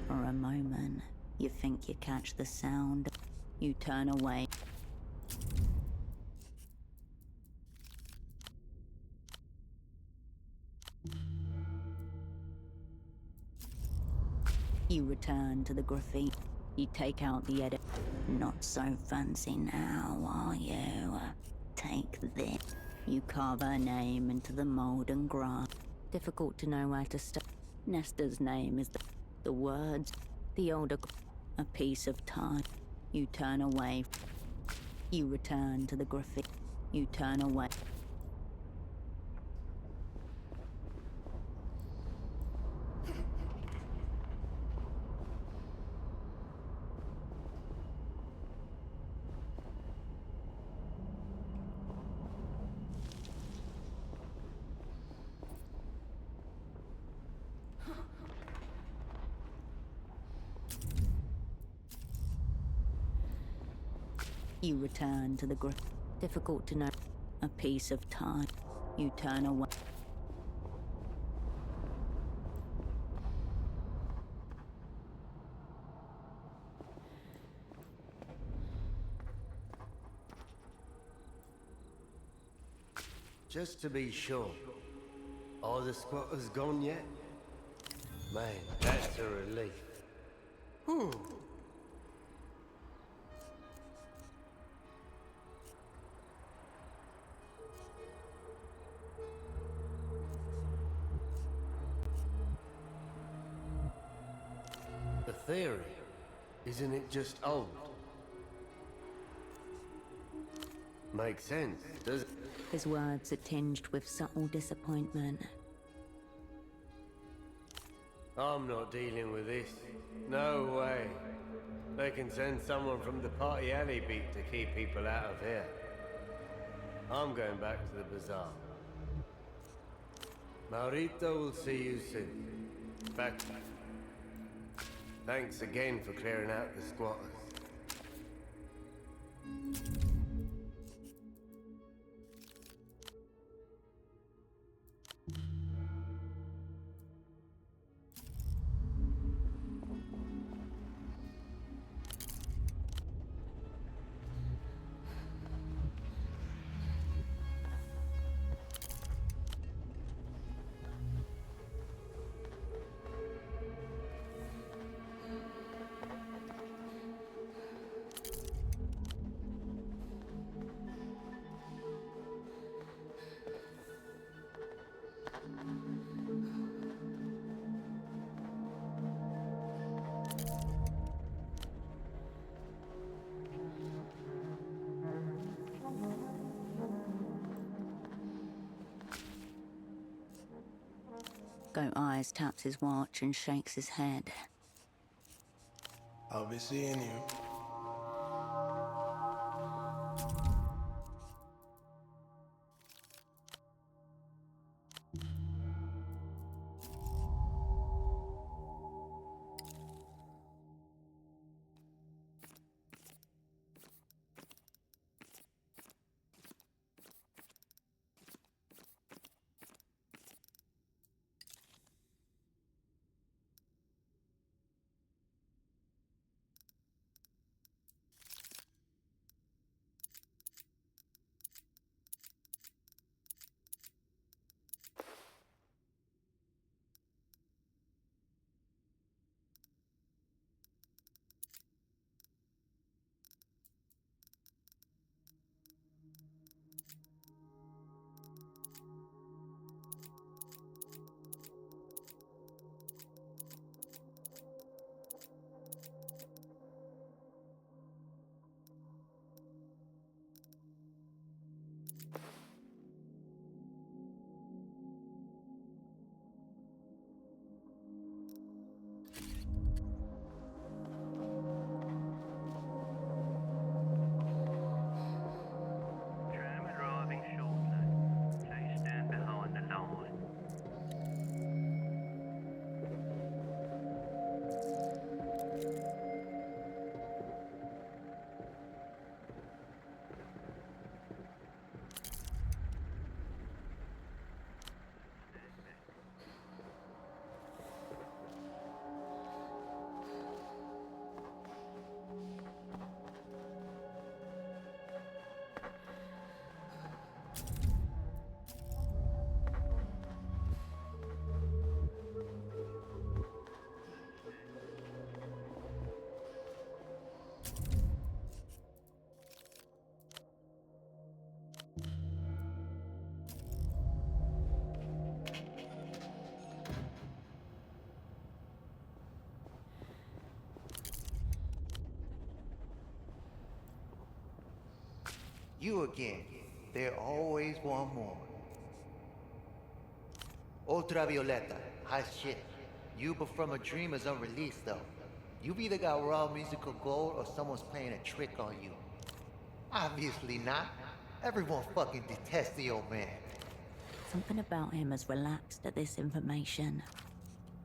For a moment, you think you catch the sound. You turn away. You return to the graffiti. You take out the edit. Not so fancy now, are you? Take this. You carve her name into the mold and grass. Difficult to know where to start. Nesta's name is the words, the older, a piece of time. You turn away. You return to the graffiti. You turn away. You return to the difficult to know, a piece of time. You turn away. Just to be sure, are the squatters gone yet? Man, that's a relief. Whew. The theory, isn't it just old? Makes sense, does it? His words are tinged with subtle disappointment. I'm not dealing with this. No way. They can send someone from the party alley beat to keep people out of here. I'm going back to the bazaar. Maurito will see you soon. Back. Thanks again for clearing out the squatters. Goat Eyes taps his watch and shakes his head. I'll be seeing you. You again. There always one more. Ultravioleta, hot shit. You but from a dream is unreleased though. You've either got raw musical gold or someone's playing a trick on you. Obviously not. Everyone fucking detests the old man. Something about him has relaxed at this information.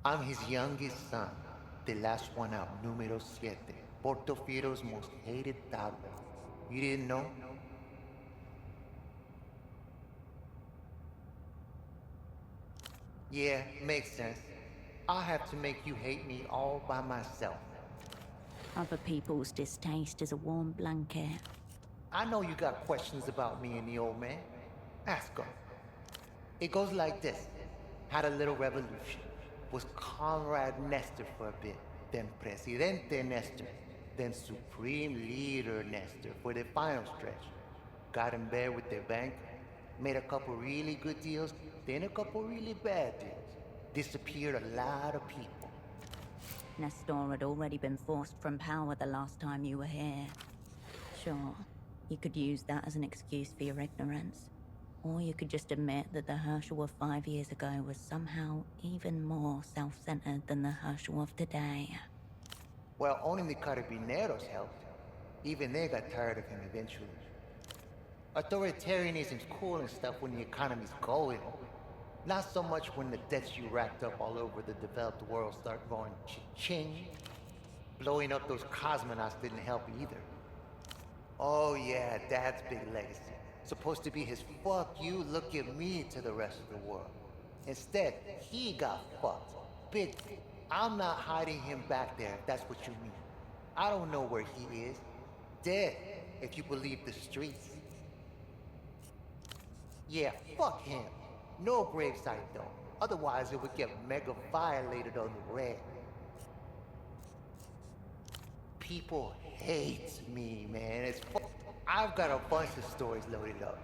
I'm his youngest son. The last one out, numero siete. Portofiero's most hated tabla. You didn't know? Yeah, makes sense. I'll have to make you hate me all by myself. Other people's distaste is a warm blanket. I know you got questions about me and the old man. Ask him. It goes like this. Had a little revolution. Was Comrade Nestor for a bit. Then Presidente Nestor. Then Supreme Leader Nestor for the final stretch. Got in bed with their bank. Made a couple really good deals. Then a couple really bad deals. Disappeared a lot of people. Nestor had already been forced from power the last time you were here. Sure, you could use that as an excuse for your ignorance. Or you could just admit that the Herschel of 5 years ago was somehow even more self-centered than the Herschel of today. Well, only the Carabineros helped. Even they got tired of him eventually. Authoritarianism's cool and stuff when the economy's going. Not so much when the debts you racked up all over the developed world start going ching. Blowing up those cosmonauts didn't help either. Oh yeah, Dad's big legacy. Supposed to be his fuck you, look at me to the rest of the world. Instead, he got fucked. Big. I'm not hiding him back there, if that's what you mean. I don't know where he is. Dead, if you believe the streets. Yeah, fuck him. No gravesite though. Otherwise it would get mega violated on the red. People hate me, man. I've got a bunch of stories loaded up.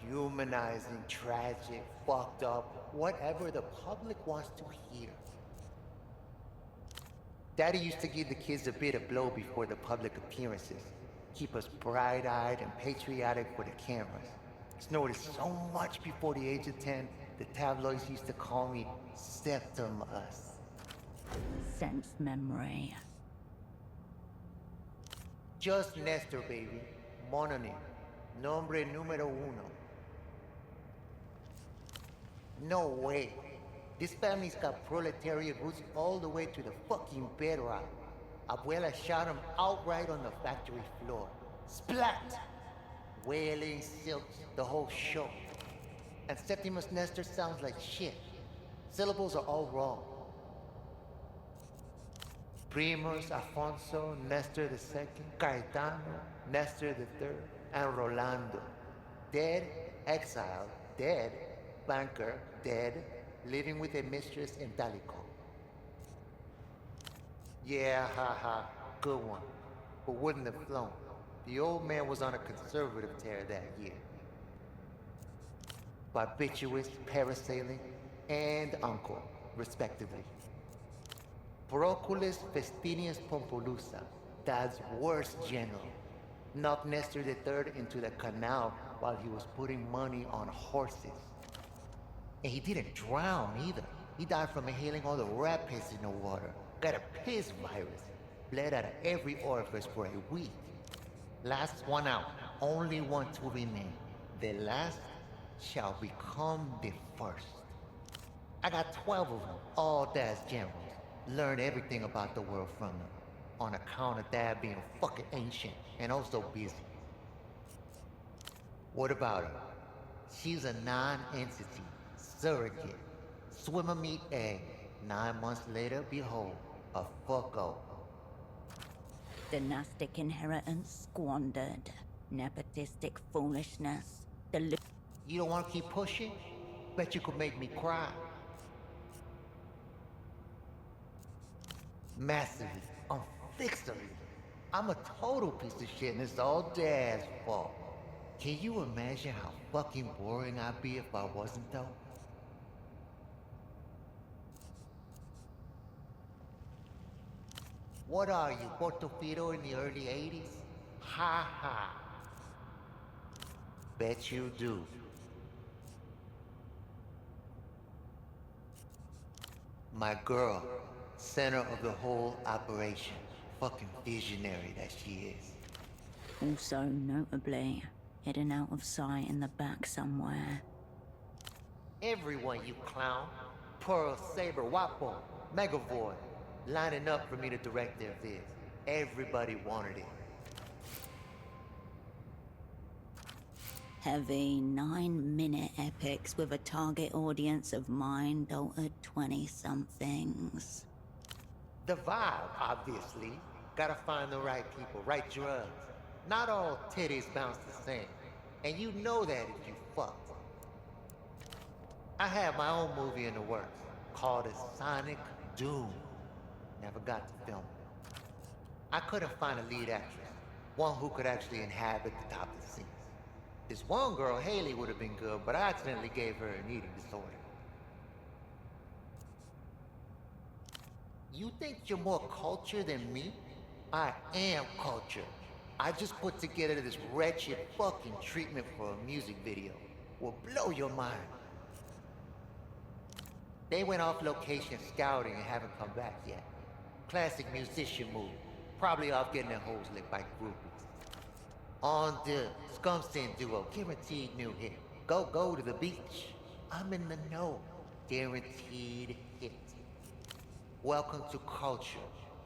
Humanizing, tragic, fucked up, whatever the public wants to hear. Daddy used to give the kids a bit of blow before the public appearances. Keep us bright-eyed and patriotic for the cameras. Snorted so much before the age of 10, the tabloids used to call me Septimus. Sense memory. Just Nestor, baby. Mononym. Nombre número uno. No way. This family's got proletariat roots all the way to the fucking bedrock. Abuela shot him outright on the factory floor. Splat! Wailing, silks, the whole show. And Septimus Nestor sounds like shit. Syllables are all wrong. Primus, Alfonso, Nestor II, Caetano, Nestor III, and Rolando. Dead, exiled, dead, banker, dead, living with a mistress in Dalico. Yeah, haha, good one. But wouldn't have flown. The old man was on a conservative tear that year. Barbiturates, parasailing, and uncle, respectively. Proculus Festinus Pompolusa, Dad's worst general, knocked Nestor III into the canal while he was putting money on horses. And he didn't drown either. He died from inhaling all the rat piss in the water. Got a piss virus. Bled out of every orifice for a week. Last one out, only one to remain. The last shall become the first. I got 12 of them, all Dad's generals. Learned everything about the world from them, on account of Dad being fucking ancient and also busy. What about her? She's a non-entity, surrogate. Swimmer meet egg. 9 months later, behold, a fucko. Dynastic inheritance squandered. Nepotistic foolishness. You don't want to keep pushing? Bet you could make me cry. Massively, unfixably. I'm a total piece of shit and it's all Dad's fault. Can you imagine how fucking boring I'd be if I wasn't though? What are you, Portofino in the early 80s? Ha ha. Bet you do. My girl, center of the whole operation. Fucking visionary that she is. Also notably, hidden out of sight in the back somewhere. Everyone, you clown. Pearl, Saber, Wapo, Megavoid. Lining up for me to direct their vids. Everybody wanted it. Heavy 9-minute epics with a target audience of mind-altered 20-somethings. The vibe, obviously. Gotta find the right people, right drugs. Not all titties bounce the same. And you know that if you fucked. I have my own movie in the works, called Sonic Doom. Never got to film it. I couldn't find a lead actress, one who could actually inhabit the top of the scenes. This one girl, Haley, would have been good, but I accidentally gave her an eating disorder. You think you're more cultured than me? I am cultured. I just put together this wretched fucking treatment for a music video. Will blow your mind. They went off location scouting and haven't come back yet. Classic musician move. Probably off getting their hoes licked by groupies. On the Scum Sin Duo, guaranteed new hit. Go to the beach. I'm in the know. Guaranteed hit. Welcome to culture.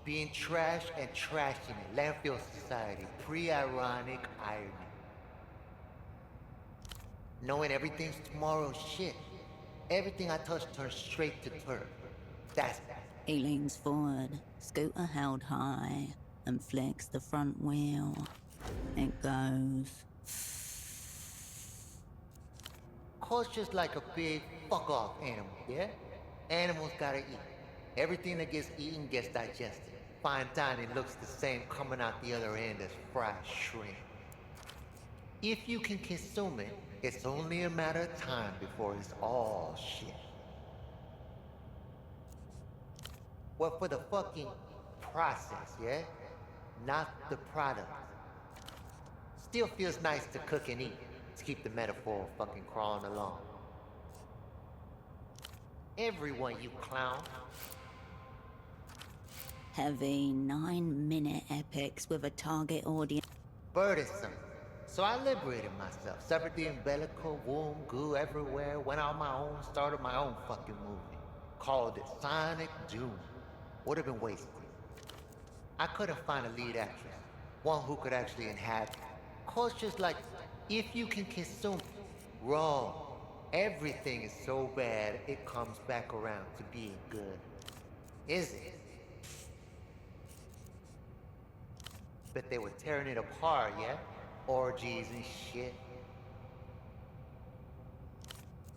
Being trash and trashing it. Landfill society. Pre-ironic irony. Knowing everything's tomorrow's shit. Everything I touch turns straight to turf. That's that. He leans forward, scooter held high, and flicks the front wheel. It goes. Culture's like a big fuck-off animal, yeah? Animals gotta eat. Everything that gets eaten gets digested. Fine dining looks the same coming out the other end as fried shrimp. If you can consume it, it's only a matter of time before it's all shit. Well, for the fucking process, yeah? Not the product. Still feels nice to cook and eat, to keep the metaphor fucking crawling along. Everyone, you clown. Heavy 9-minute epics with a target audience. Burdensome. So I liberated myself, severed the umbilical, womb, goo everywhere, went on my own, started my own fucking movie. Called it Sonic Doom. Would have been wasted. I couldn't find a lead actress, one who could actually inhabit. Culture's like, if you can consume it, wrong. Everything is so bad, it comes back around to being good. Is it? But they were tearing it apart, yeah? Orgies and shit.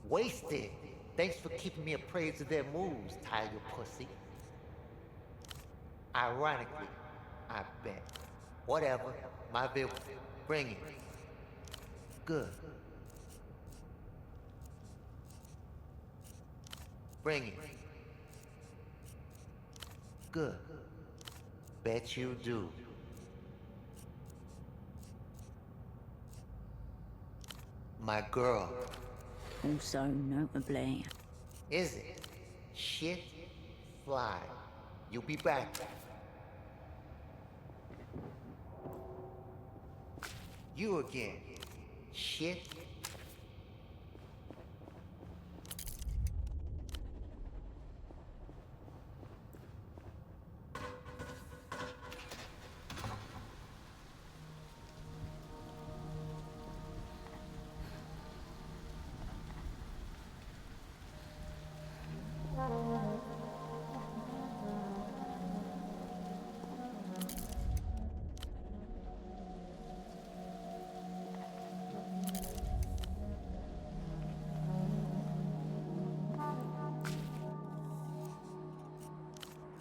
Wasted. Thanks for keeping me appraised of their moves, tiger pussy. Ironically, I bet. Whatever. My bill. Bring it. Good. Bring it. Good. Bet you do. My girl. Also notably. Is it? Shit. Fly. You'll be back. You again. Shit.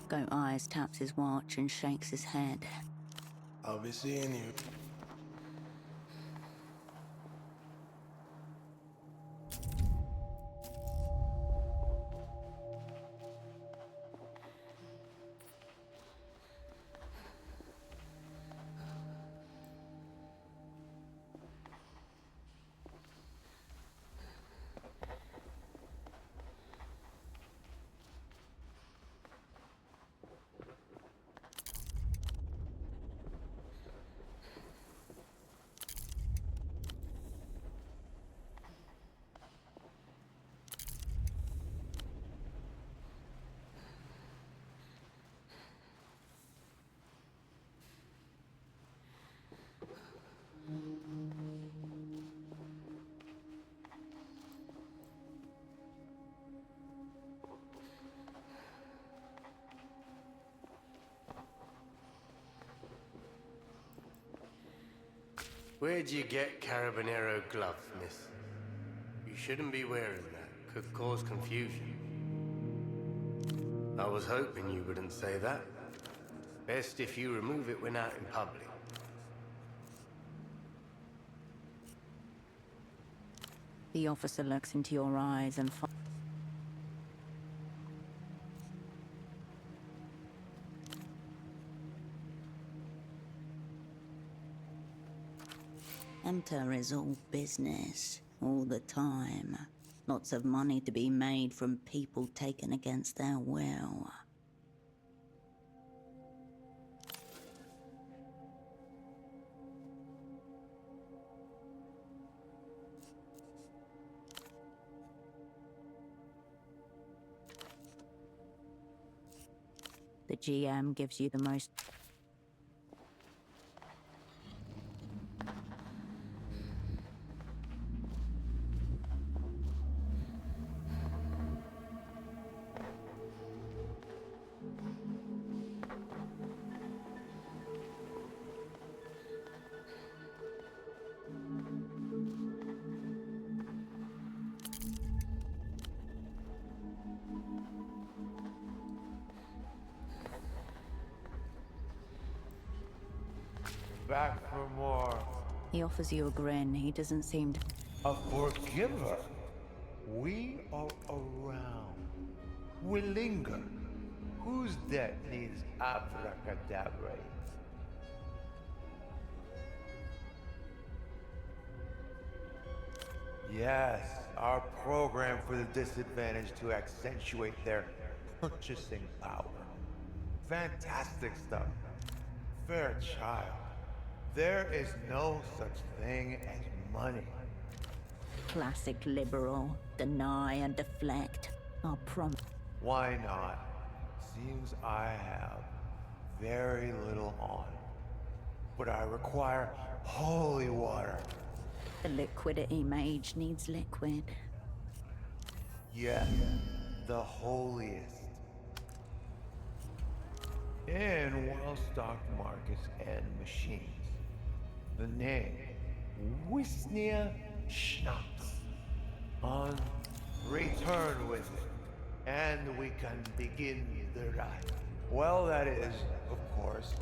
Goat Eyes taps his watch and shakes his head. I'll be seeing you. Where'd you get Carabinero gloves, miss? You shouldn't be wearing that. Could cause confusion. I was hoping you wouldn't say that. Best if you remove it when out in public. The officer looks into your eyes and Enter is all business, all the time. Lots of money to be made from people taken against their will. The GM gives you the most... Back for more. He offers you a grin. He doesn't seem to... A forgiver. We are around. We linger. Whose debt needs abracadabra? Yes, our program for the disadvantaged to accentuate their purchasing power. Fantastic stuff. Fair child. There is no such thing as money. Classic liberal. Deny and deflect. Our prom... Why not? Seems I have very little on. But I require holy water. The liquidity mage needs liquid. Yes, the holiest. In well-stocked markets and machines. The name, Wisnia Schnapps. On return with it, and we can begin the ride. Well, that is, of course.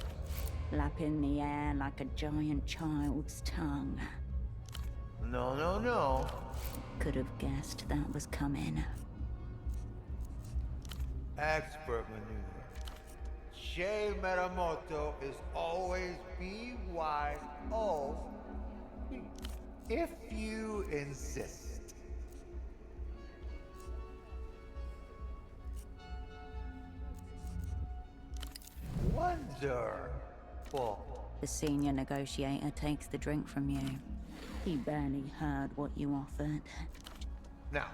Lap in the air like a giant child's tongue. No, no, no. Could have guessed that was coming. Expert maneuver. Shea Meramoto is always BYO. If you insist. Wonderful. The senior negotiator takes the drink from you. He barely heard what you offered. Now,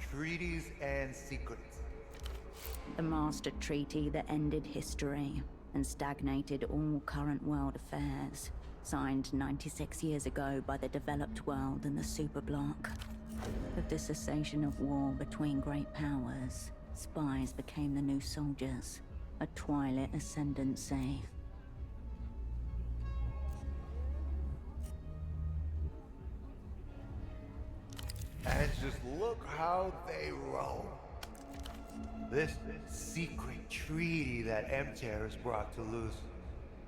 treaties and secrets. The master treaty that ended history and stagnated all current world affairs. Signed 96 years ago by the developed world and the superbloc. With the cessation of war between great powers, spies became the new soldiers. A twilight ascendancy. And just look how they roll. This secret treaty that Emter has brought to loose.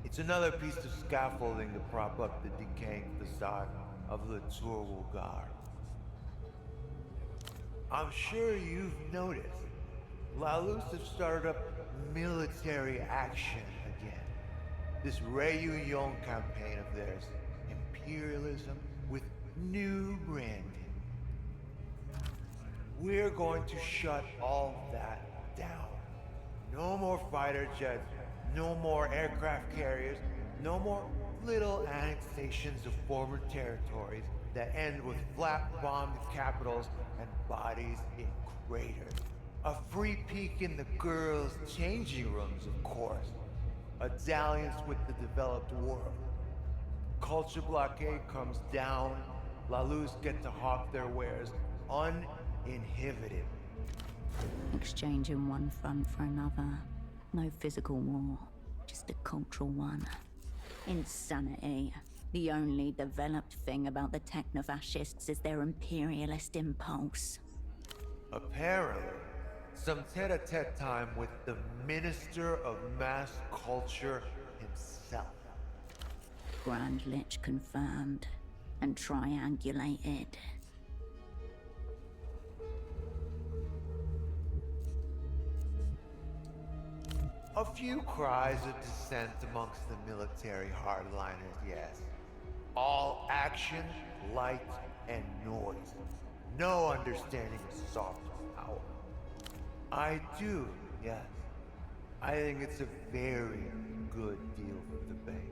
It's another piece of scaffolding to prop up the decaying facade of the Turwulgar. I'm sure you've noticed, Lalus have started up military action again. This Reunion campaign of theirs, imperialism with new branding. We're going to shut all that down. No more fighter jets, no more aircraft carriers, no more little annexations of former territories that end with flak-bombed capitals and bodies in craters. A free peek in the girls' changing rooms, of course. A dalliance with the developed world. Culture blockade comes down, Lalus get to hawk their wares uninhibited. Exchanging one front for another. No physical war, just a cultural one. Insanity. The only developed thing about the techno-fascists is their imperialist impulse. Apparently, some tete-a-tete time with the Minister of Mass Culture himself. Grand Lich confirmed and triangulated. A few cries of dissent amongst the military hardliners, yes. All action, light, and noise. No understanding of soft power. I do, yes. I think it's a very good deal for the bank.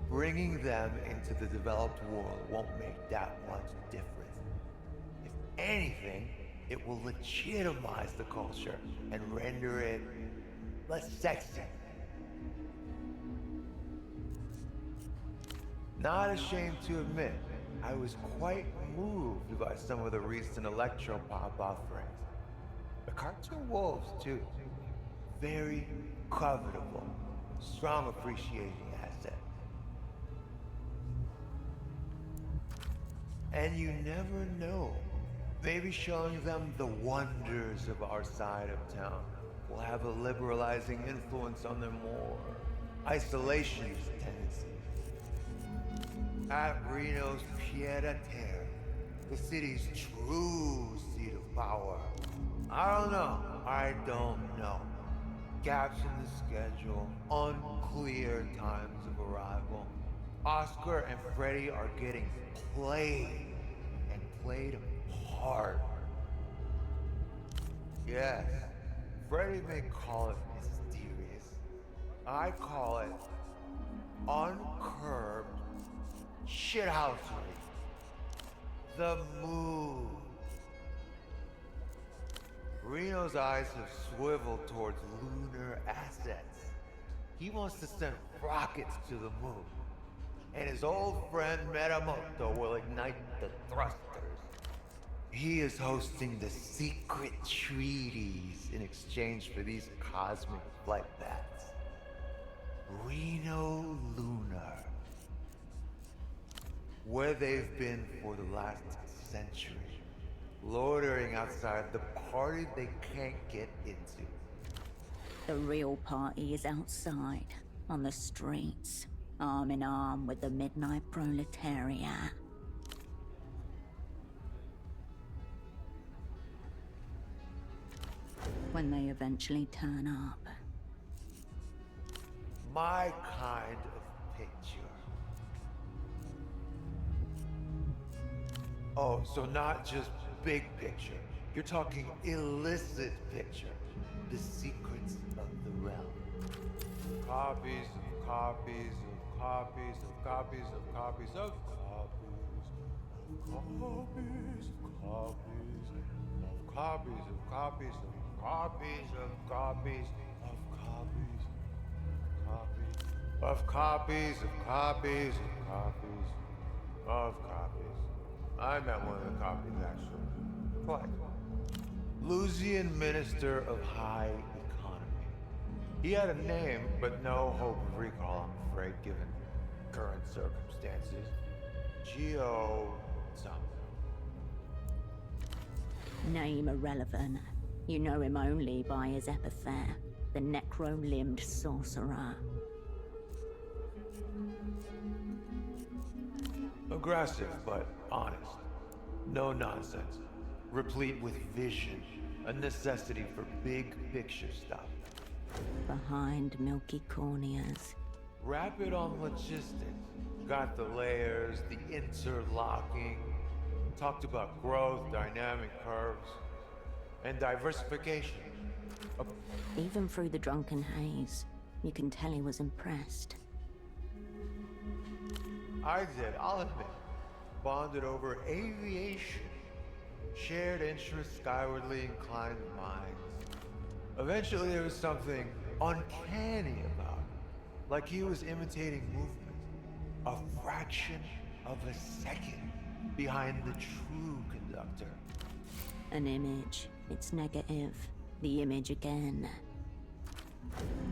Bringing them into the developed world won't make that much difference. If anything, it will legitimize the culture and render it less sexy. Not ashamed to admit, I was quite moved by some of the recent electropop offerings. The cartoon wolves, too. Very covetable, strong appreciating asset. And you never know. Maybe showing them the wonders of our side of town will have a liberalizing influence on their more isolationist tendencies. At Reno's pied-à-terre, the city's true seat of power. I don't know. Gaps in the schedule, unclear times of arrival. Oscar and Freddy are getting played, and played hard. Yes, Freddy may call it mysterious. I call it uncurbed shithousery. The mood. Reno's eyes have swiveled towards lunar assets. He wants to send rockets to the moon. And his old friend Metamoto will ignite the thrusters. He is hosting the secret treaties in exchange for these cosmic flight paths. Reno Lunar. Where they've been for the last century. Loitering outside the party they can't get into. The real party is outside, on the streets, arm in arm with the midnight proletariat. When they eventually turn up. My kind of picture. Oh, so not just big picture. You're talking illicit picture. The secrets of the realm. Copies of copies of copies of copies of copies of copies. Copies of copies of copies of copies of copies of copies of copies. Copies of copies of copies of copies of copies. I met one of the copies, actually. Twice. Lusian Minister of High Economy. He had a name, but no hope of recall, I'm afraid, given current circumstances. Geo something. Name irrelevant. You know him only by his epithet, the necro-limbed sorcerer. Aggressive, but honest. No nonsense. Replete with vision. A necessity for big picture stuff. Behind milky corneas. Rapid on logistics. Got the layers, the interlocking. Talked about growth, dynamic curves, and diversification. Even through the drunken haze, you can tell he was impressed. I did, I'll admit. Bonded over aviation. Shared interests, skywardly inclined minds. Eventually there was something uncanny about it. Like he was imitating movement. A fraction of a second behind the true conductor. An image. It's negative. The image again.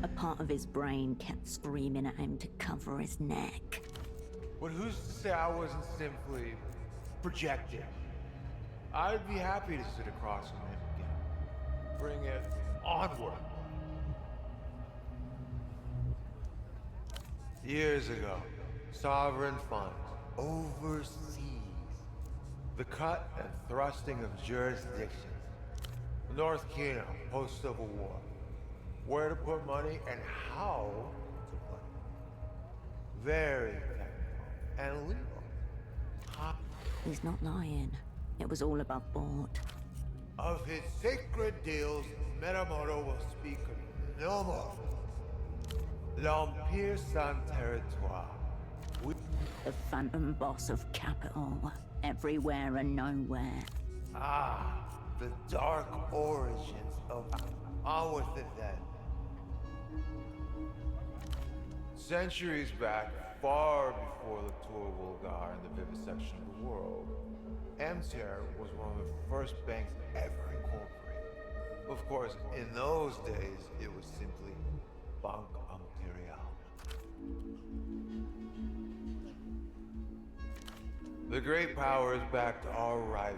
A part of his brain kept screaming at him to cover his neck. But who's to say I wasn't simply projecting? I'd be happy to sit across from him again. Bring it onward. Years ago, sovereign funds, overseas. The cut and thrusting of jurisdictions. North Kino, post-Civil War. Where to put money and how to put it. Very technical and legal. He's not lying. It was all above board. Of his sacred deals, Metamoto will speak no more. L'Empire sans territoire. The phantom boss of capital. Everywhere and nowhere. Ah, the dark origins of On with it then. Centuries back, far before the tour Vulgar and the vivisection of the world, MTR was one of the first banks ever incorporated. Of course, in those days, it was simply Bank Imperial. The great powers backed our rival,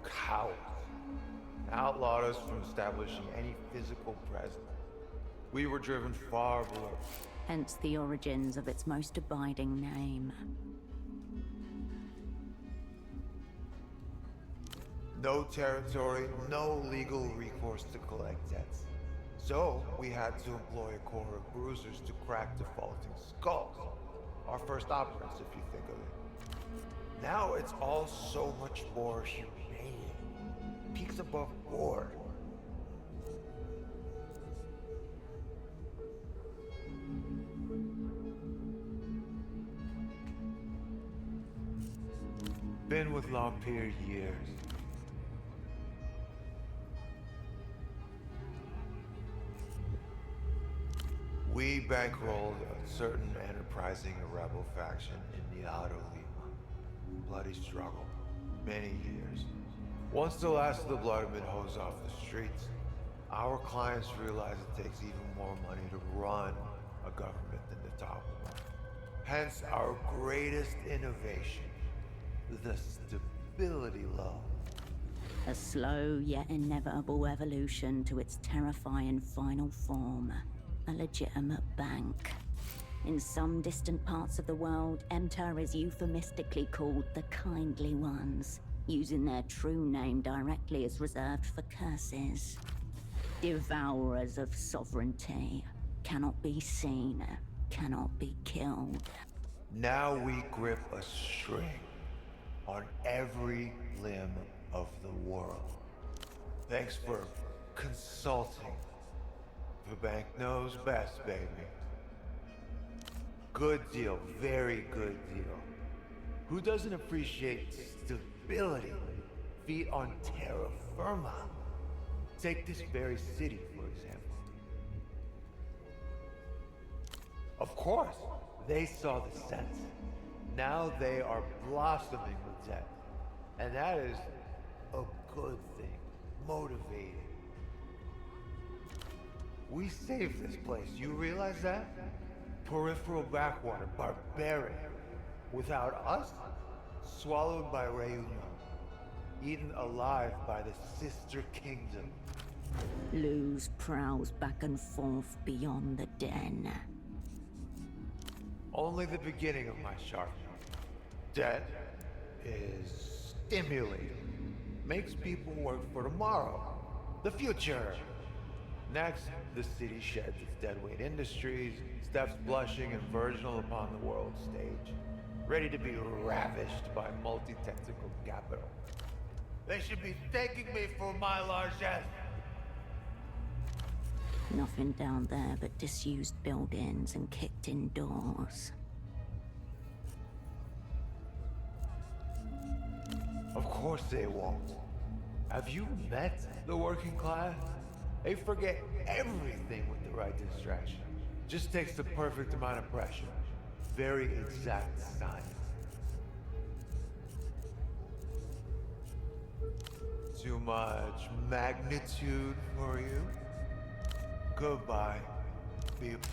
cowards, and outlawed us from establishing any physical presence. We were driven far below. Hence the origins of its most abiding name. No territory, no legal recourse to collect debts. So we had to employ a corps of bruisers to crack defaulting skulls. Our first operants, if you think of it. Now it's all so much more humane. Peaks above board. Been with Lampere years. We bankrolled a certain enterprising rebel faction in Niado Lima. Bloody struggle. Many years. Once the last of the blood had been hosed off the streets, our clients realized it takes even more money to run a government than to topple one. Hence our greatest innovation, the stability loan. A slow yet inevitable evolution to its terrifying final form. A legitimate bank. In some distant parts of the world, MTAR is euphemistically called the Kindly Ones, using their true name directly as reserved for curses. Devourers of sovereignty. Cannot be seen, cannot be killed. Now we grip a string on every limb of the world. Thanks for consulting. The bank knows best, baby. Good deal, very good deal. Who doesn't appreciate stability? Feet on terra firma. Take this very city, for example. Of course, they saw the sense. Now they are blossoming with debt. And that is a good thing. Motivating. We saved this place, you realize that? Peripheral backwater, barbaric. Without us, swallowed by Reunion. Eaten alive by the sister kingdom. Luz prowls back and forth beyond the den. Only the beginning of my sharpening. Debt is stimulating. Makes people work for tomorrow. The future. Next, the city sheds its deadweight industries, steps blushing and virginal upon the world stage, ready to be ravished by multi-technical capital. They should be thanking me for my largesse. Nothing down there but disused buildings and kicked-in doors. Of course they won't. Have you met the working class? They forget everything with the right distraction. Just takes the perfect amount of pressure. Very exact science. Too much magnitude for you? Goodbye, people.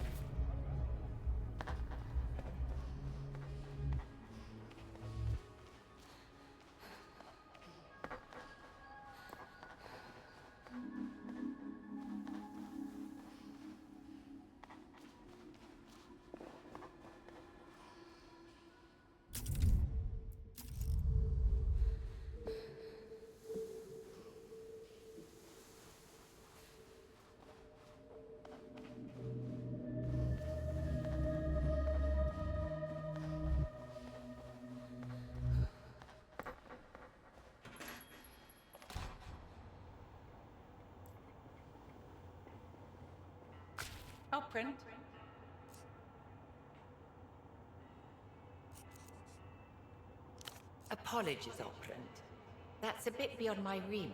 I'll print. Apologies, Operant. That's a bit beyond my remit.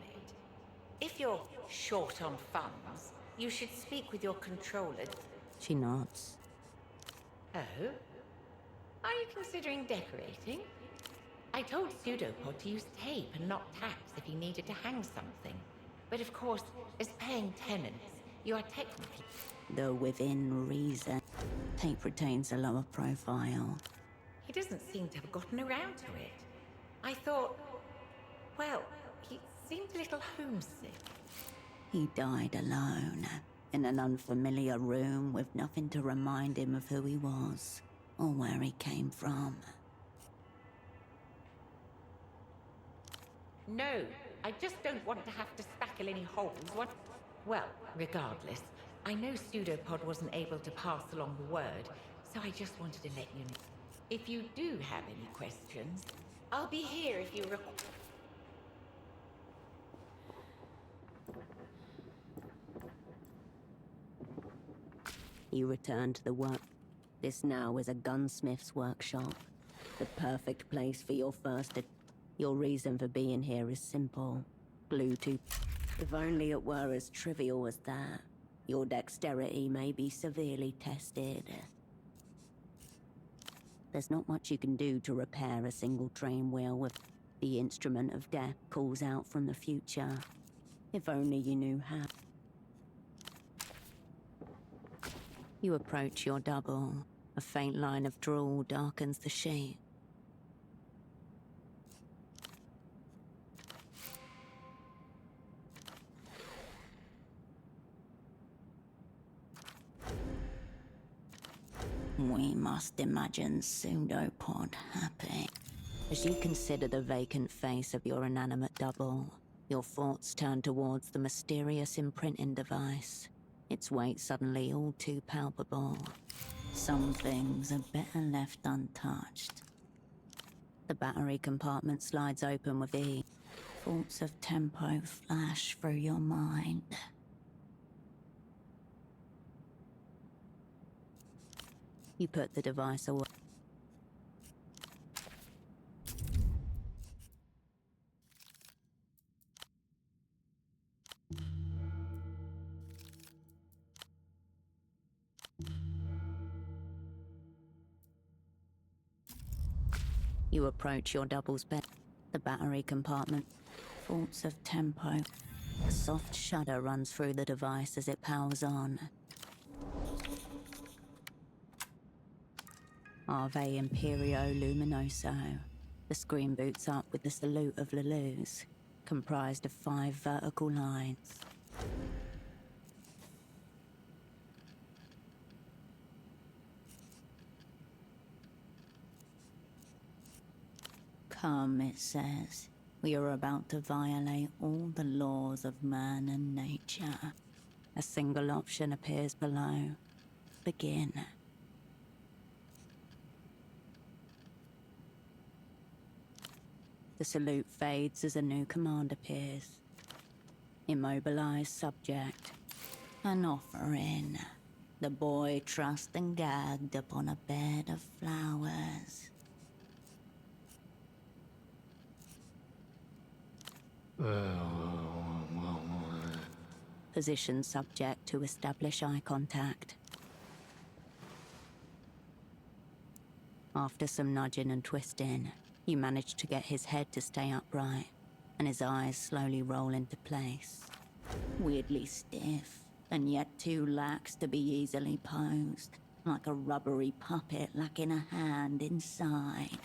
If you're short on funds, you should speak with your controller. She nods. Oh? Are you considering decorating? I told Pseudopod to use tape and not tacks if he needed to hang something. But of course, as paying tenants, you are technically... Though within reason, tape retains a lower profile. He doesn't seem to have gotten around to it. I thought... Well, he seemed a little homesick. He died alone, in an unfamiliar room with nothing to remind him of who he was, or where he came from. No, I just don't want to have to spackle any holes. Well, regardless, I know Pseudopod wasn't able to pass along the word, so I just wanted to let you know. If you do have any questions, I'll be here if you require. He returned to the work. This now is a gunsmith's workshop. The perfect place for your first... Your reason for being here is simple. Glue to... If only it were as trivial as that. Your dexterity may be severely tested. There's not much you can do to repair a single train wheel with... The instrument of death calls out from the future. If only you knew how. You approach your double. A faint line of drool darkens the sheet. We must imagine Pseudopod happy. As you consider the vacant face of your inanimate double, your thoughts turn towards the mysterious imprinting device. Its weight suddenly all too palpable. Some things are better left untouched. The battery compartment slides open with ease. Thoughts of tempo flash through your mind. You put the device away. You approach your double's bed. The battery compartment. Thoughts of tempo. A soft shudder runs through the device as it powers on. Ave Imperio Luminoso. The screen boots up with the salute of Lelou's, comprised of 5 vertical lines. Come, it says. We are about to violate all the laws of man and nature. A single option appears below. Begin. The salute fades as a new command appears. Immobilized subject. An offering. The boy trussed and gagged upon a bed of flowers. Position subject to establish eye contact. After some nudging and twisting, you manage to get his head to stay upright, and his eyes slowly roll into place. Weirdly stiff, and yet too lax to be easily posed, like a rubbery puppet lacking a hand inside.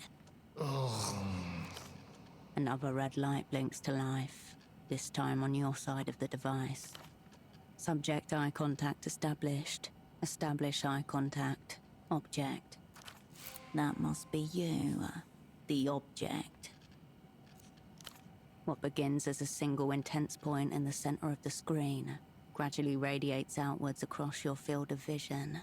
Another red light blinks to life, this time on your side of the device. Subject eye contact established. Establish eye contact. Object. That must be you, the object. What begins as a single intense point in the center of the screen gradually radiates outwards across your field of vision.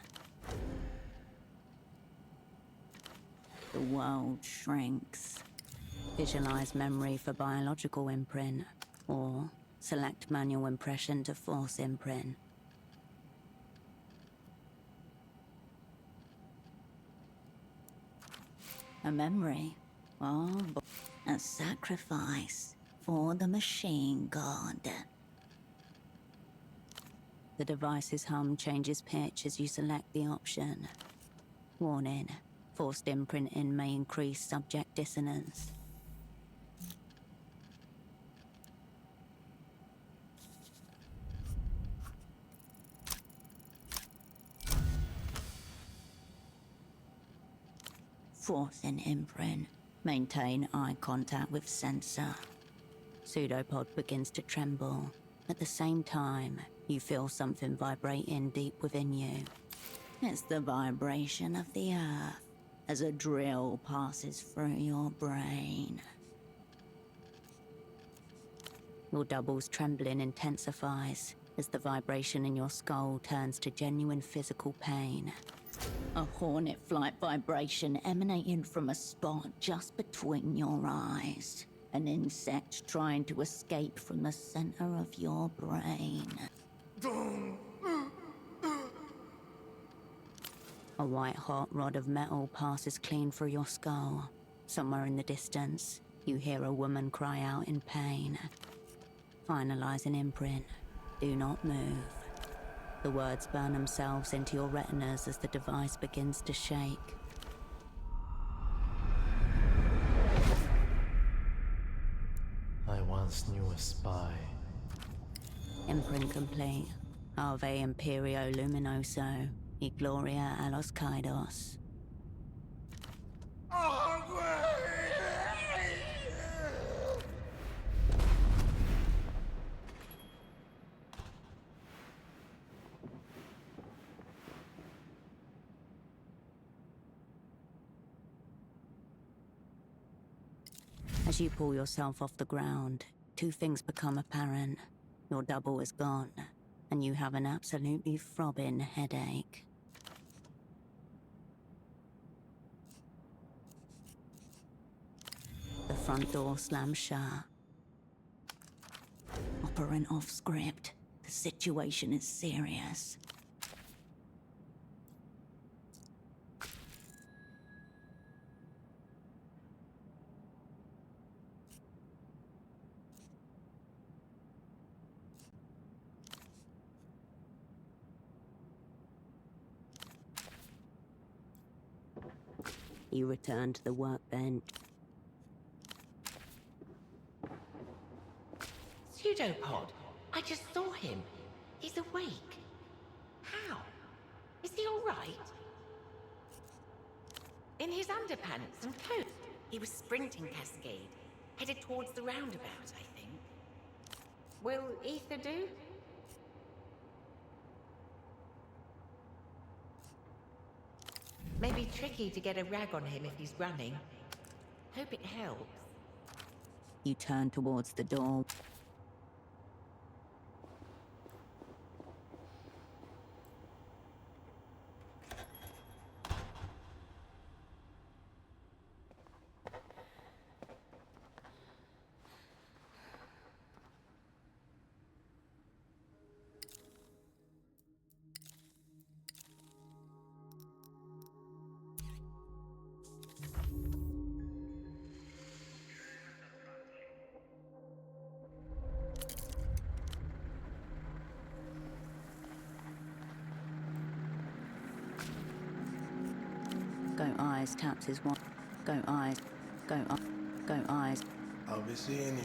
The world shrinks. Visualize memory for biological imprint, or select manual impression to force imprint. A memory? Oh, a sacrifice for the machine god. The device's hum changes pitch as you select the option. Warning. Forced imprinting may increase subject dissonance. Forcing imprint. Maintain eye contact with sensor. Pseudopod begins to tremble. At the same time, you feel something vibrating deep within you. It's the vibration of the earth as a drill passes through your brain. Your double's trembling intensifies as the vibration in your skull turns to genuine physical pain. A hornet flight vibration emanating from a spot just between your eyes. An insect trying to escape from the center of your brain. A white-hot rod of metal passes clean through your skull. Somewhere in the distance, you hear a woman cry out in pain. Finalize an imprint. Do not move. The words burn themselves into your retinas as the device begins to shake. I once knew a spy. Imprint complete. Ave Imperio Luminoso. Y Gloria a los Kaidos. As you pull yourself off the ground, two things become apparent. Your double is gone, and you have an absolutely throbbing headache. The front door slams shut. Operant off script. The situation is serious. You return to the workbench. Pseudopod. I just saw him. He's awake. How? Is he all right? In his underpants and coat. He was sprinting Cascade, headed towards the roundabout, I think. Will Ether do? Maybe tricky to get a rag on him if he's running. Hope it helps. You turn towards the door. Go eyes taps his one. Go eyes. Go up. Go eyes. I'll be seeing you.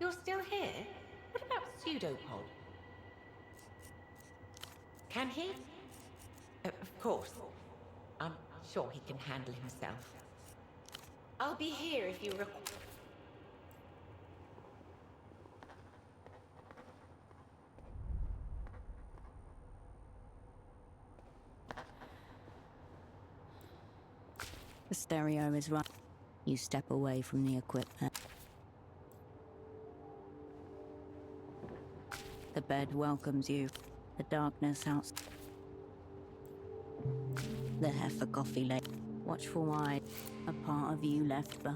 You're still here? What about Pseudopod? Can he? Of course. I'm sure he can handle himself. I'll be here if you require. The stereo is right. You step away from the equipment. The bed welcomes you. The darkness outside. The heifer coffee lake. Watchful eye. A part of you left, but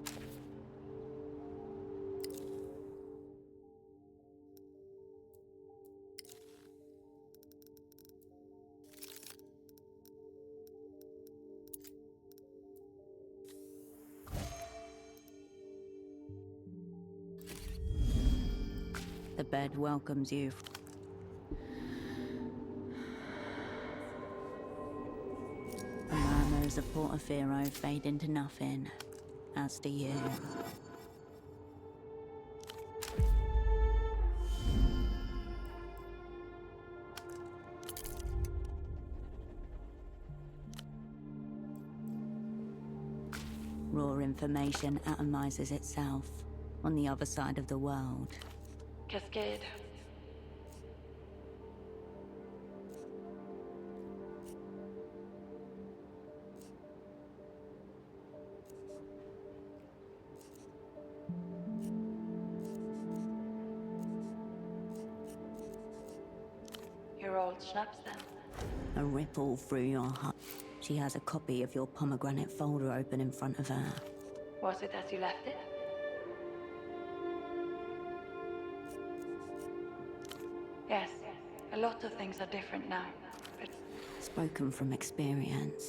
The bed welcomes you. The murmurs of Portofino fade into nothing, as do you. Raw information atomizes itself on the other side of the world. Cascade. Your old schnapps then? A ripple through your heart. She has a copy of your pomegranate folder open in front of her. Was it as you left it? Yes, a lot of things are different now, but... Spoken from experience.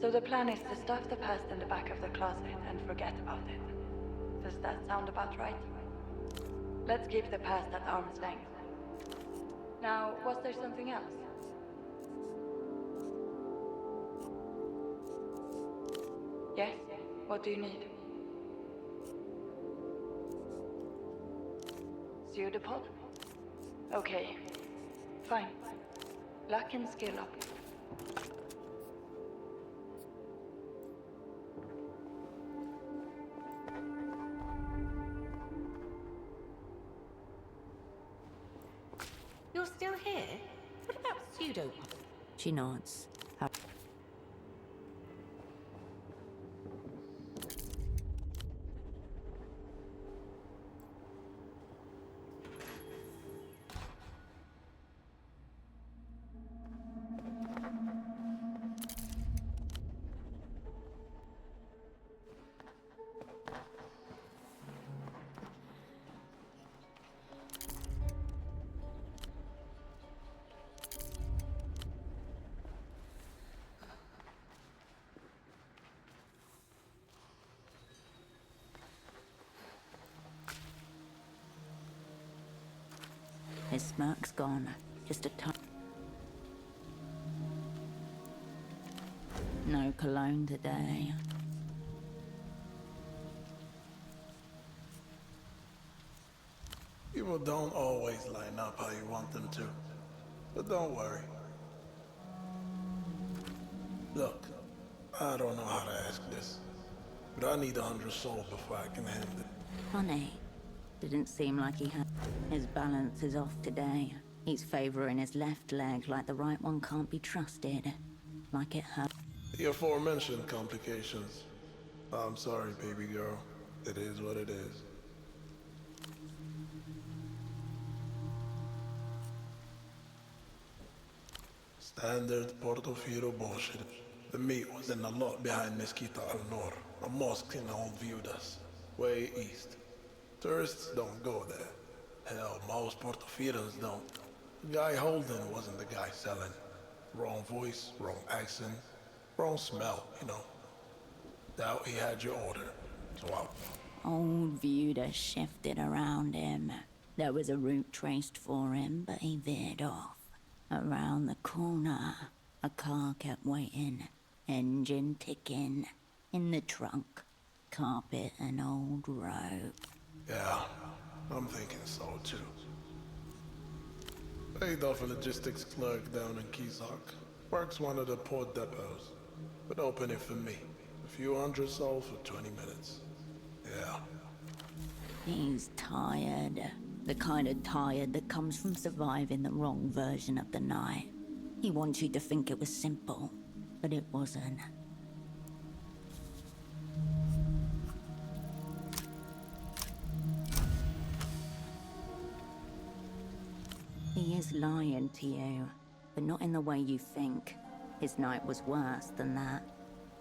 So the plan is to stuff the past in the back of the closet and forget about it. Does that sound about right? Let's keep the past at arm's length. Now, was there something else? Yes? What do you need? Pseudopod? Okay. Fine. Luck and skill up. You're still here? What about pseudopod? She nods. Her His smirk's gone. Just a touch. No cologne today. People don't always line up how you want them to. But don't worry. Look, I don't know how to ask this, but I need 100 souls before I can hand it. Funny. Didn't seem like he had. His balance is off today. He's favoring his left leg like the right one can't be trusted. Like it hurt. The aforementioned complications. I'm sorry, baby girl. It is what it is. Standard Portofino bullshit. The meat was in the lot behind Mezquita al Nur, a mosque in Old Viudas, way east. Tourists don't go there. Hell, most Portofinos don't. The guy holding wasn't the guy selling. Wrong voice, wrong accent, wrong smell, you know. Doubt he had your order, so out. Old Viuda shifted around him. There was a route traced for him, but he veered off. Around the corner, a car kept waiting. Engine ticking. In the trunk, carpet and old robe. Yeah, I'm thinking so too. Laid off a logistics clerk down in Kizak. Works one of the port depots. But open it for me. A few hundred souls for 20 minutes. Yeah. He's tired. The kind of tired that comes from surviving the wrong version of the night. He wants you to think it was simple, but it wasn't. He is lying to you, but not in the way you think. His night was worse than that.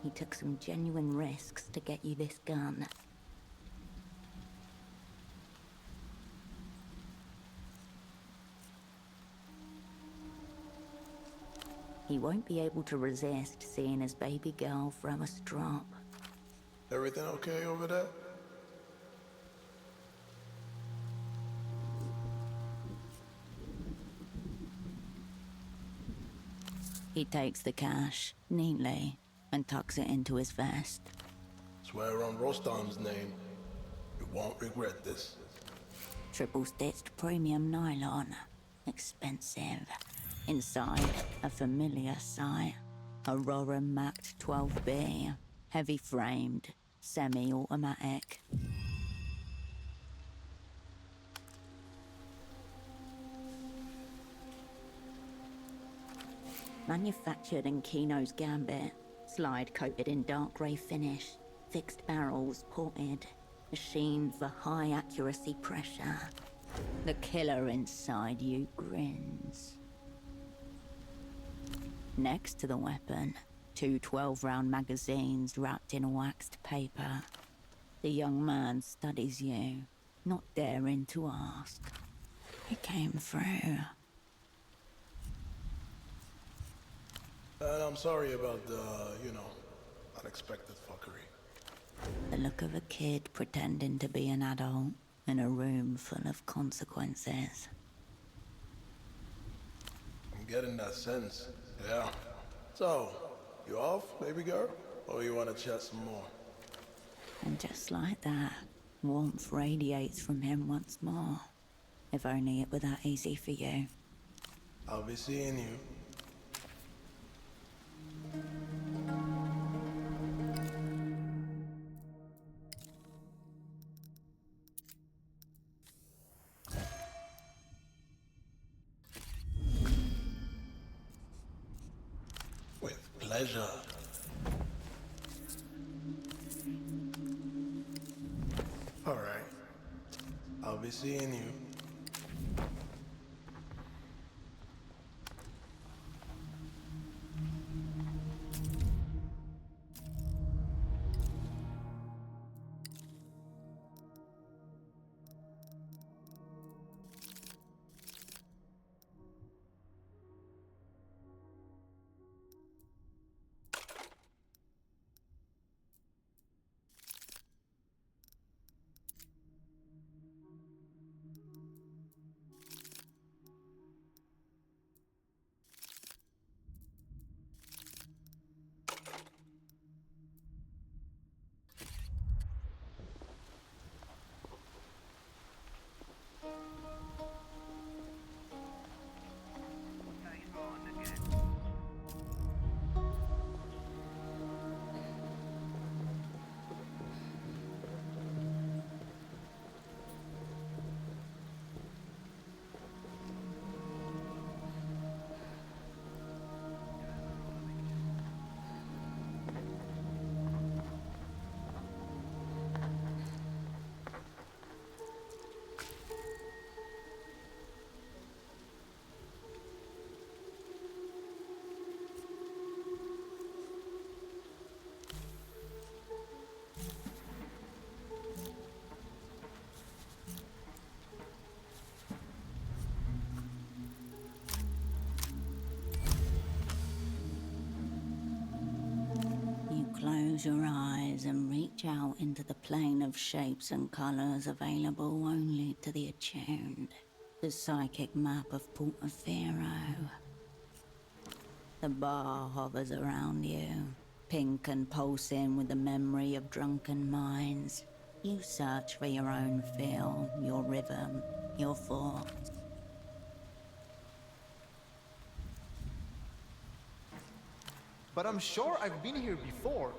He took some genuine risks to get you this gun. He won't be able to resist seeing his baby girl throw a strop. Everything okay over there? He takes the cash, neatly, and tucks it into his vest. Swear on Rostam's name, you won't regret this. Triple-stitched premium nylon. Expensive. Inside, a familiar sight. A Roram Mac 12B. Heavy-framed, semi-automatic. Manufactured in Kino's Gambit. Slide coated in dark grey finish. Fixed barrels ported. Machined for high accuracy pressure. The killer inside you grins. Next to the weapon, two 12-round magazines wrapped in waxed paper. The young man studies you, not daring to ask. He came through. And I'm sorry about the, unexpected fuckery. The look of a kid pretending to be an adult in a room full of consequences. I'm getting that sense, yeah. So, you off, baby girl? Or you want to chat some more? And just like that, warmth radiates from him once more. If only it were that easy for you. I'll be seeing you. With pleasure. All right. I'll be seeing you. Close your eyes and reach out into the plane of shapes and colors available only to the attuned. The psychic map of Portofino. The bar hovers around you, pink and pulsing with the memory of drunken minds. You search for your own feel, your rhythm, your thoughts. But I'm sure I've been here before.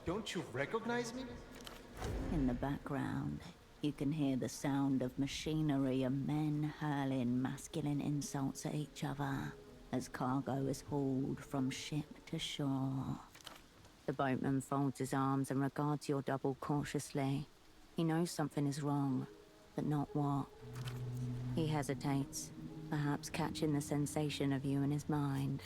Don't you recognize me? In the background, you can hear the sound of machinery and men hurling masculine insults at each other as cargo is hauled from ship to shore. The boatman folds his arms and regards your double cautiously. He knows something is wrong, but not what. He hesitates, perhaps catching the sensation of you in his mind.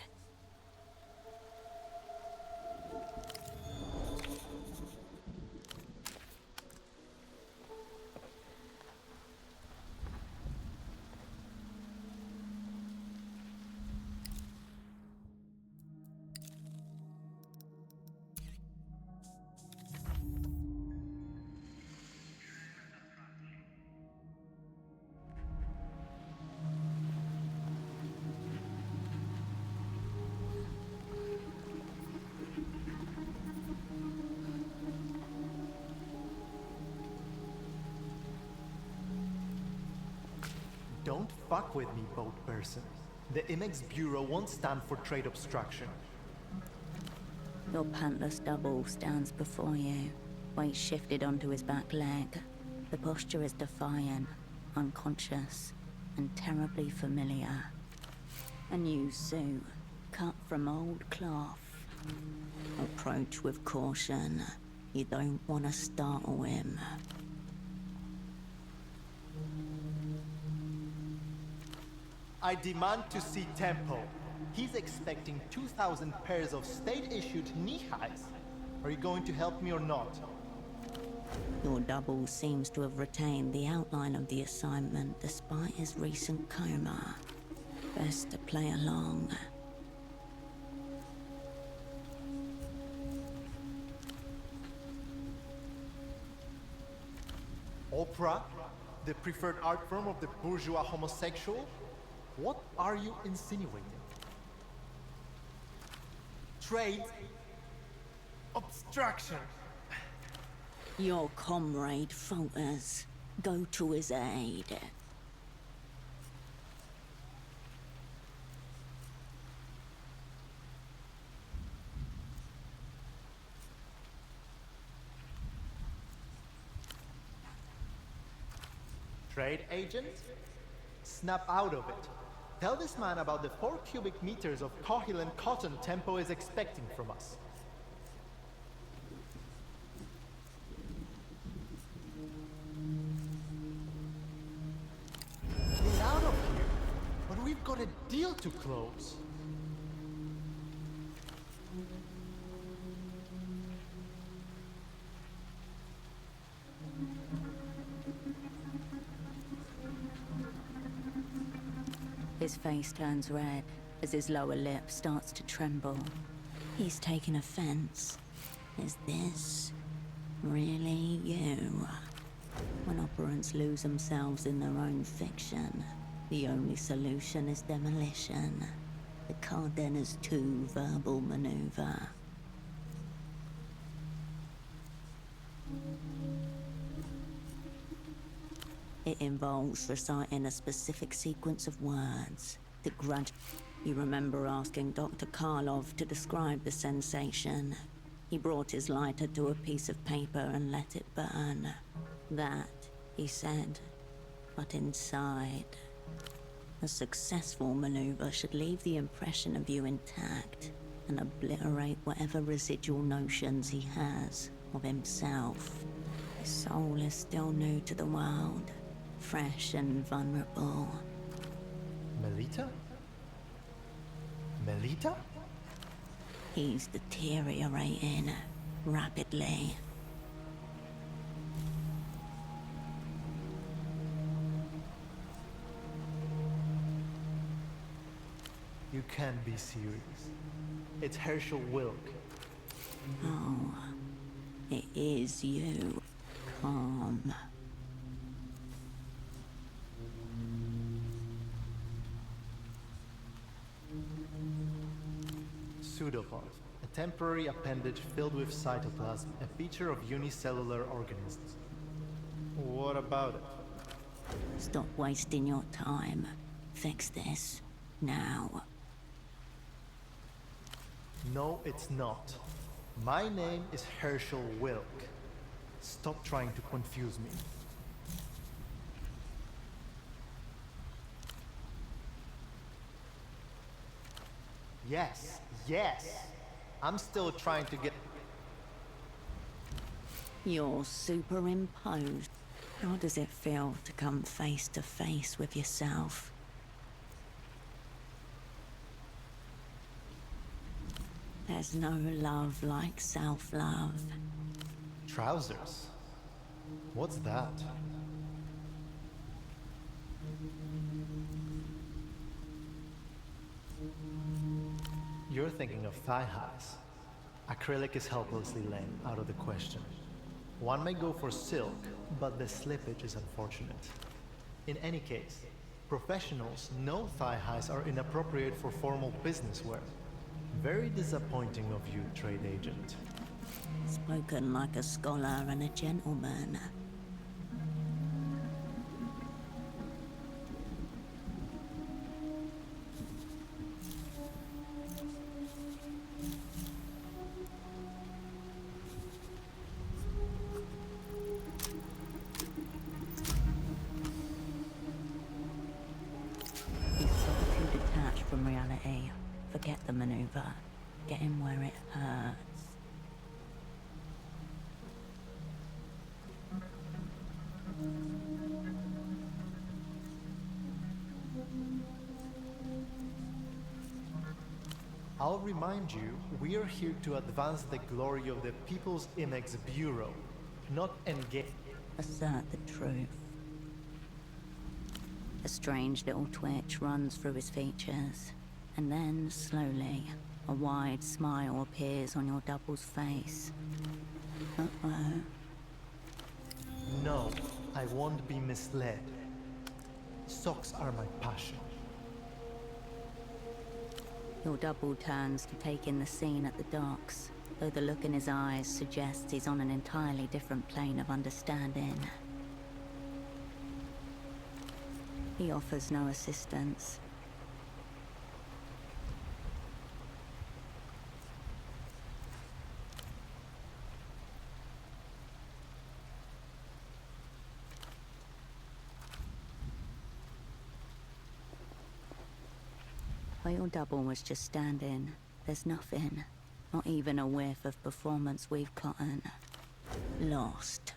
fuck with me, boat person. The Imex Bureau won't stand for trade obstruction. Your pantless double stands before you, weight shifted onto his back leg. The posture is defiant, unconscious, and terribly familiar. A new suit, cut from old cloth. Approach with caution. You don't want to startle him. I demand to see Tempo. He's expecting 2,000 pairs of state-issued knee-highs. Are you going to help me or not? Your double seems to have retained the outline of the assignment despite his recent coma. Best to play along. Opera? The preferred art form of the bourgeois homosexual? What are you insinuating? Trade obstruction. Your comrade falters. Go to his aid. Trade agent? Snap out of it. Tell this man about the 4 cubic meters of coherent cotton Tempo is expecting from us. Get out of here! But we've got a deal to close. His face turns red as his lower lip starts to tremble. He's taken offense. Is this really you? When operants lose themselves in their own fiction, the only solution is demolition. The Cardenas 2 verbal maneuver. It involves reciting a specific sequence of words that grudge. You remember asking Dr. Karlov to describe the sensation. He brought his lighter to a piece of paper and let it burn. That, he said, but inside. A successful maneuver should leave the impression of you intact and obliterate whatever residual notions he has of himself. His soul is still new to the world. Fresh and vulnerable. Melita? Melita? He's deteriorating rapidly. You can't be serious. It's Herschel Wilk. Oh, it is you. Calm. Pseudopod, a temporary appendage filled with cytoplasm, a feature of unicellular organisms. What about it? Stop wasting your time. Fix this. Now. No, it's not. My name is Herschel Wilk. Stop trying to confuse me. Yes, yes. I'm still trying to get... You're superimposed. How does it feel to come face to face with yourself? There's no love like self-love. Trousers? What's that? You're thinking of thigh highs. Acrylic is helplessly lame, out of the question. One may go for silk, but the slippage is unfortunate. In any case, professionals know thigh highs are inappropriate for formal business wear. Very disappointing of you, trade agent. Spoken like a scholar and a gentleman. reality. Forget the maneuver. Get him where it hurts. I'll remind you, we are here to advance the glory of the People's Imex Bureau, not engage. Assert the truth. A strange little twitch runs through his features, and then, slowly, a wide smile appears on your double's face. Uh-oh. No, I won't be misled. Socks are my passion. Your double turns to take in the scene at the docks, though the look in his eyes suggests he's on an entirely different plane of understanding. He offers no assistance. Where your double was just standing, there's nothing. Not even a whiff of performance weave cotton. Lost.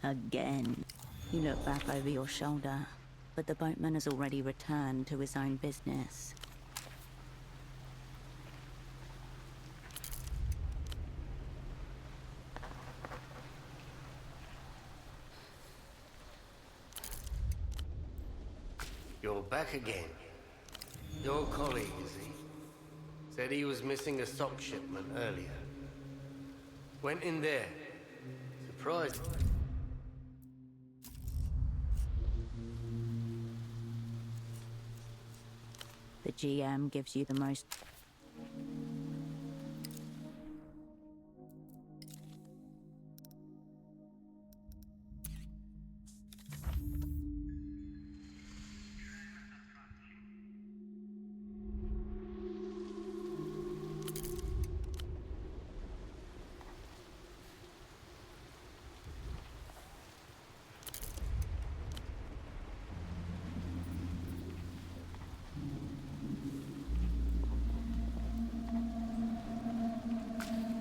Again. You look back over your shoulder, but the boatman has already returned to his own business. You're back again. Your colleague, is he? Said he was missing a sock shipment earlier. Went in there. Surprised. The GM gives you the most...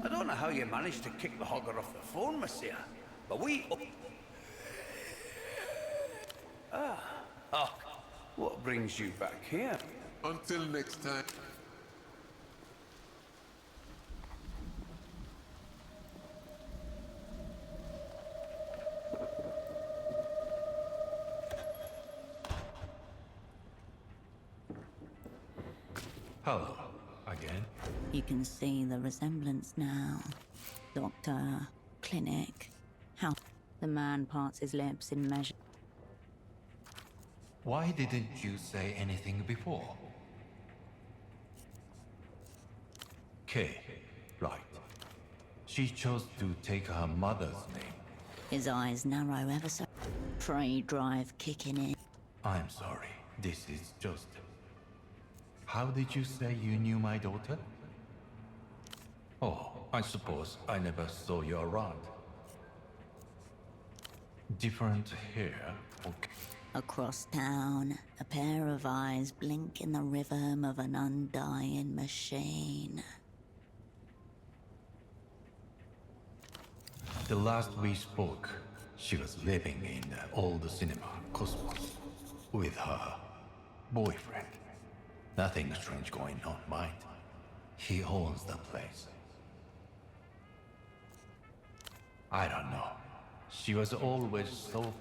I don't know how you managed to kick the hogger off the phone, Monsieur, but we... What brings you back here? Until next time. Hello, again. You can see the resemblance now. Doctor, clinic, how... The man parts his lips in measure... Why didn't you say anything before? Kay, right. She chose to take her mother's name. His eyes narrow ever so... Prey drive kicking in. I'm sorry. This is just... How did you say you knew my daughter? Oh, I suppose I never saw you around. Different hair, okay. Across town, a pair of eyes blink in the rhythm of an undying machine. The last we spoke, she was living in the old cinema, Cosmos, with her boyfriend. Nothing strange going on, mind. He owns the place. I don't know. She was always so...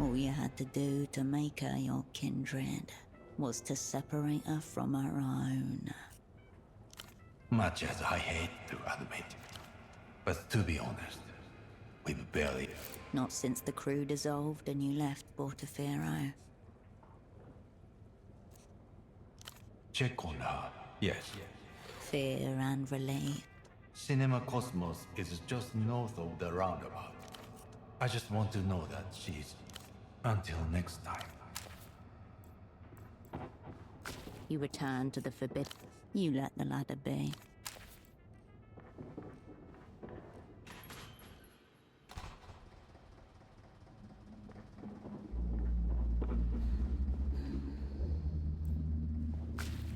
All you had to do to make her your kindred was to separate her from her own. Much as I hate to admit. But to be honest, we've barely... Not since the crew dissolved and you left Portofino. Check on her, yes. Fear and relief. Cinema Cosmos is just north of the roundabout. I just want to know that she's... Until next time. You return to the forbidden. You let the ladder be.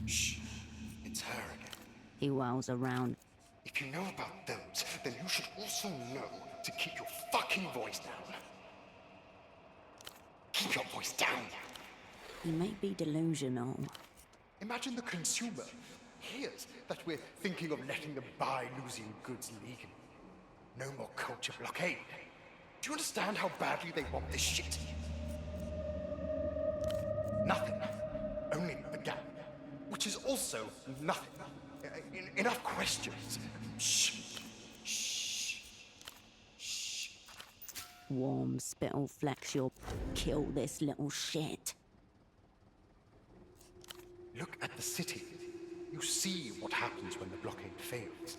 Shh. He whirls around. If you know about those, then you should also know to keep your fucking voice down. Keep your voice down. He may be delusional. Imagine the consumer hears that we're thinking of letting them buy losing goods legally. No more culture blockade. Do you understand how badly they want this shit? Nothing. Only the gap. Which is also nothing. Enough questions. Shh. Shh. Shh. Warm spittle flex, you'll kill this little shit. Look at the city. You see what happens when the blockade fails.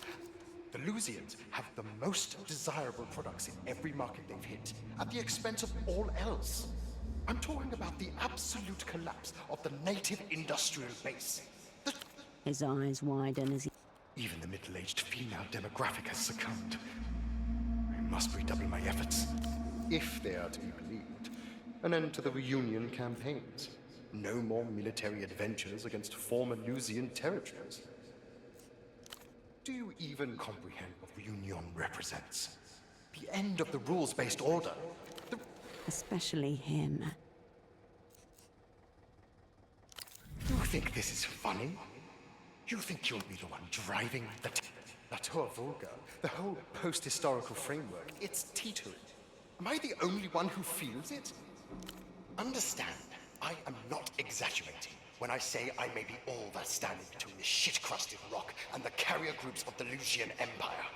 The Lusians have the most desirable products in every market they've hit, at the expense of all else. I'm talking about the absolute collapse of the native industrial base. His eyes widen as he... Even the middle-aged female demographic has succumbed. I must redouble my efforts, if they are to be believed. An end to the reunion campaigns. No more military adventures against former Lusian territories. Do you even comprehend what reunion represents? The end of the rules-based order. Especially him. You think this is funny? You think you'll be the one driving the La Tour Vulgar, the whole post-historical framework, it's teetering. Am I the only one who feels it? Understand, I am not exaggerating when I say I may be all that's standing between the shit-crusted rock and the carrier groups of the Lusian Empire.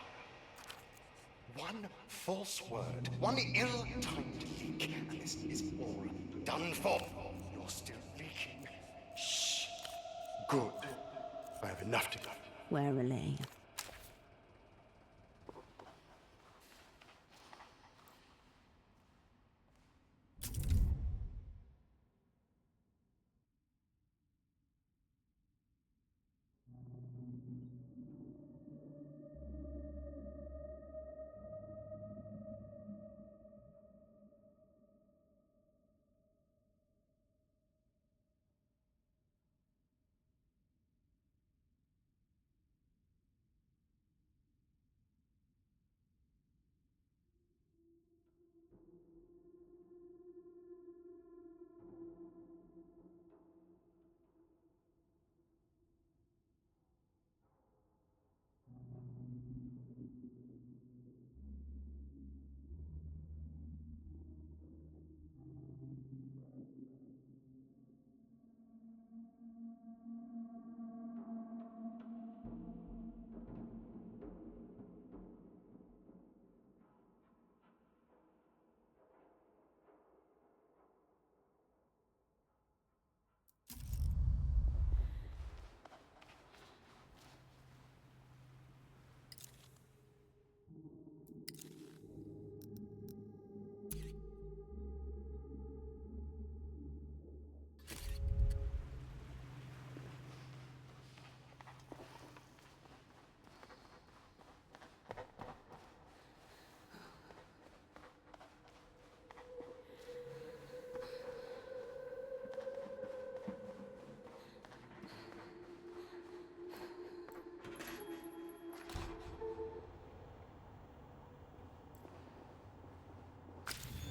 One false word, one ill-timed leak, and this is all done for. You're still leaking. Shh. Good. I have enough to do. Warily.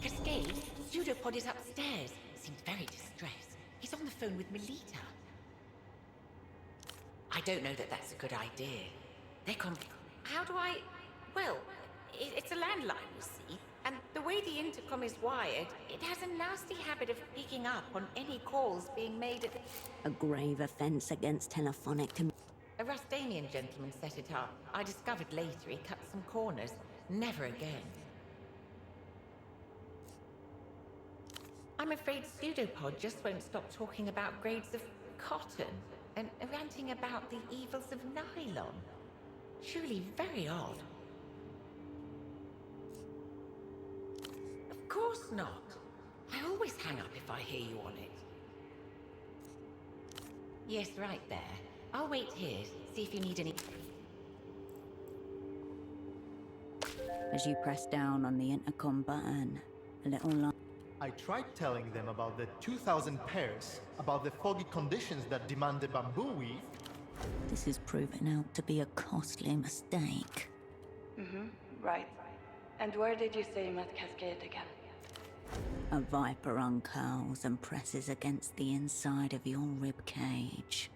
Cascade, Pseudopod is upstairs. Seems very distressed. He's on the phone with Melita. I don't know that that's a good idea. How do I... Well, it's a landline, you see. And the way the intercom is wired, it has a nasty habit of picking up on any calls being made at... A grave offense against telephonic to... A Rustanian gentleman set it up. I discovered later he cut some corners. Never again. I'm afraid Pseudopod just won't stop talking about grades of cotton and ranting about the evils of nylon. Truly very odd. Of course not. I always hang up if I hear you on it. Yes, right there. I'll wait here, see if you need any... As you press down on the intercom button, a little line... I tried telling them about the 2,000 pairs, about the foggy conditions that demand the bamboo weave, This is proving out to be a costly mistake. Right. And where did you say you met Cascade again? A viper uncurls and presses against the inside of your rib cage.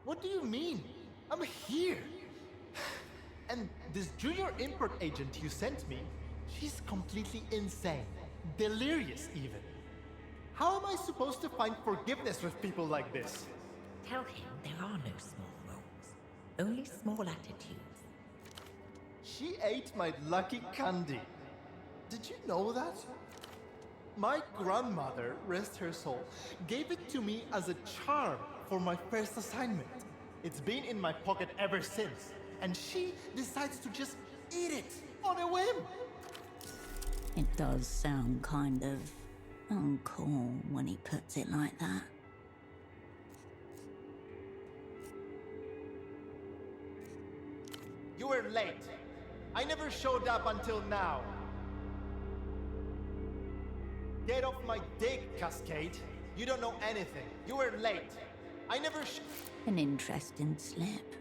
What do you mean? I'm here! And this junior import agent you sent me, she's completely insane. Delirious, even. How am I supposed to find forgiveness with people like this? Tell him there are no small roles, only small attitudes. She ate my lucky candy. Did you know that? My grandmother, rest her soul, gave it to me as a charm for my first assignment. It's been in my pocket ever since, and she decides to just eat it on a whim. It does sound kind of uncool when he puts it like that. You were late. I never showed up until now. Get off my dick, Cascade. You don't know anything. You were late. I never An interesting slip.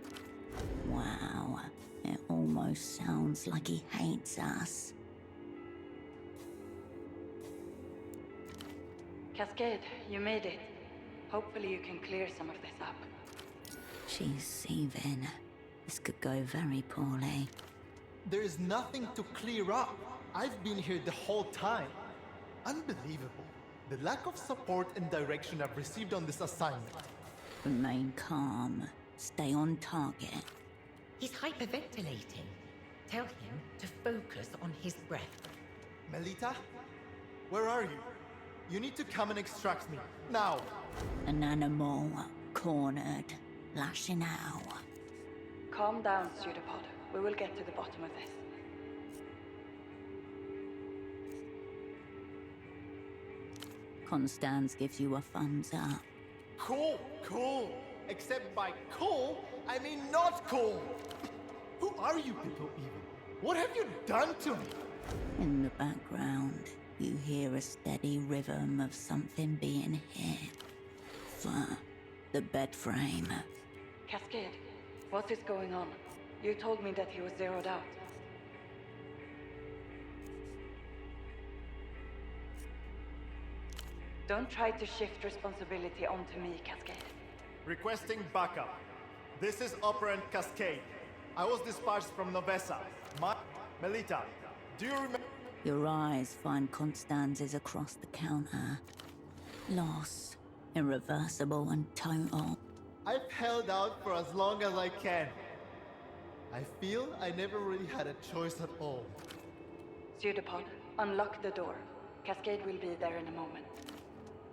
Wow, it almost sounds like he hates us. Cascade, you made it. Hopefully you can clear some of this up. She's seething. This could go very poorly. There is nothing to clear up. I've been here the whole time. Unbelievable. The lack of support and direction I've received on this assignment. Remain calm. Stay on target. He's hyperventilating. Tell him to focus on his breath. Melita? Where are you? You need to come and extract me. Now! An animal cornered, lashing out. Calm down, Pseudopod. We will get to the bottom of this. Constance gives you a thumbs up. Cool, cool. Except by cool, I mean not cool. Who are you people even? What have you done to me? In the background, you hear a steady rhythm of something being hit. The bed frame. Cascade, what is going on? You told me that he was zeroed out. Don't try to shift responsibility onto me, Cascade. Requesting backup. This is Operant Cascade. I was dispatched from Novesa. Melita, do you remember? Your eyes find Constance's across the counter. Loss. Irreversible and total. I've held out for as long as I can. I feel I never really had a choice at all. Pseudopod, unlock the door. Cascade will be there in a moment.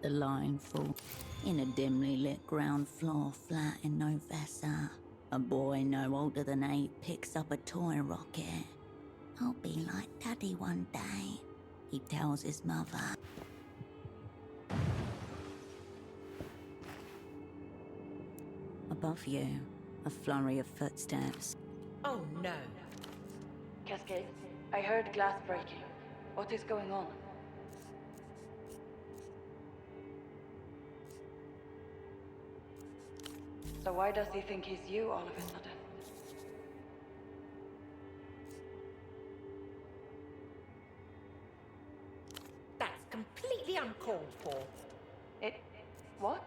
The line falls. In a dimly lit ground floor flat in Novesa, a boy no older than 8 picks up a toy rocket. I'll be like Daddy one day, he tells his mother. Above you, a flurry of footsteps. Oh no. Cascade, I heard glass breaking. What is going on? So why does he think he's you all of a sudden? That's completely uncalled for. What?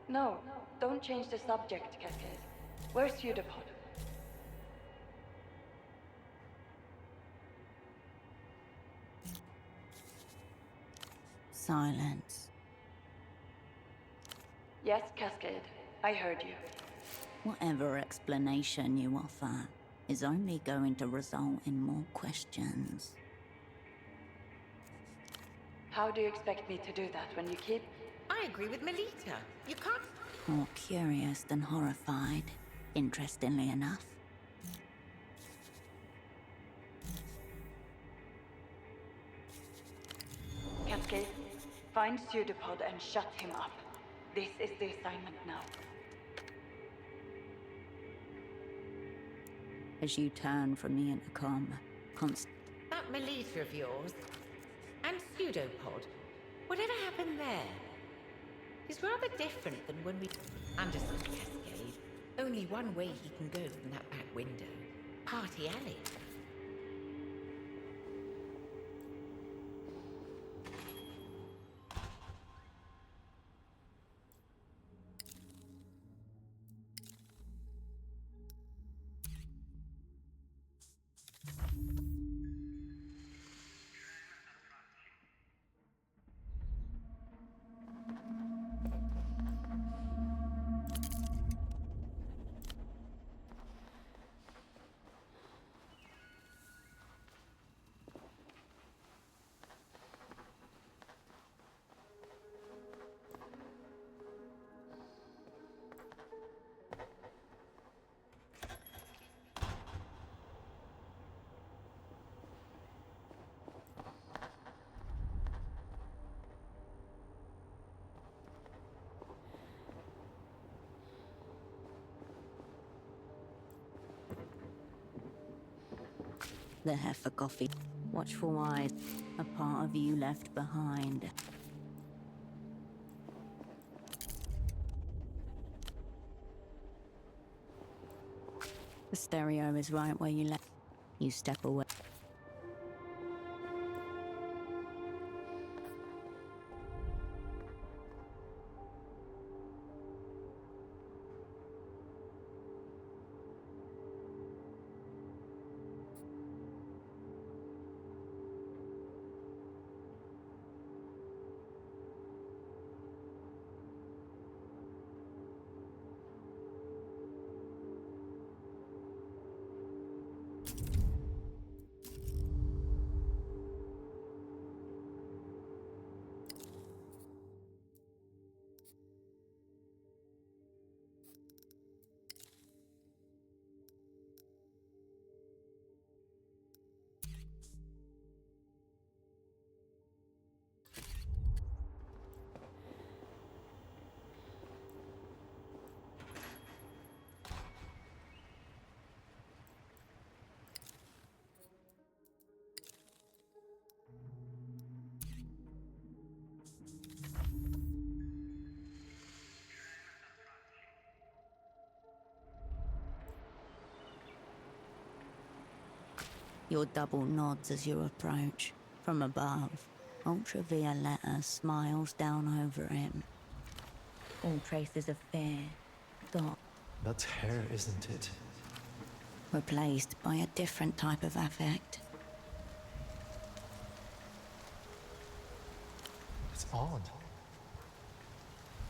No, don't change the subject, Cascade. Where's Pseudopod? Silence. Yes, Cascade. I heard you. Whatever explanation you offer is only going to result in more questions. How do you expect me to do that when you keep... I agree with Melita. You can't... More curious than horrified, interestingly enough. Cascade, find Pseudopod and shut him up. This is the assignment now. As you turn from the intercom, That Melita of yours and Pseudopod, whatever happened there? Is rather different than when we... Understood, Cascade. Only one way he can go from that back window. Party alley. The heifer coffee. Watchful eyes. A part of you left behind. The stereo is right where you left. You step away. Your double nods as you approach. From above, Ultravioletta smiles down over him. All traces of fear gone. That's hair, isn't it? Replaced by a different type of affect. It's odd.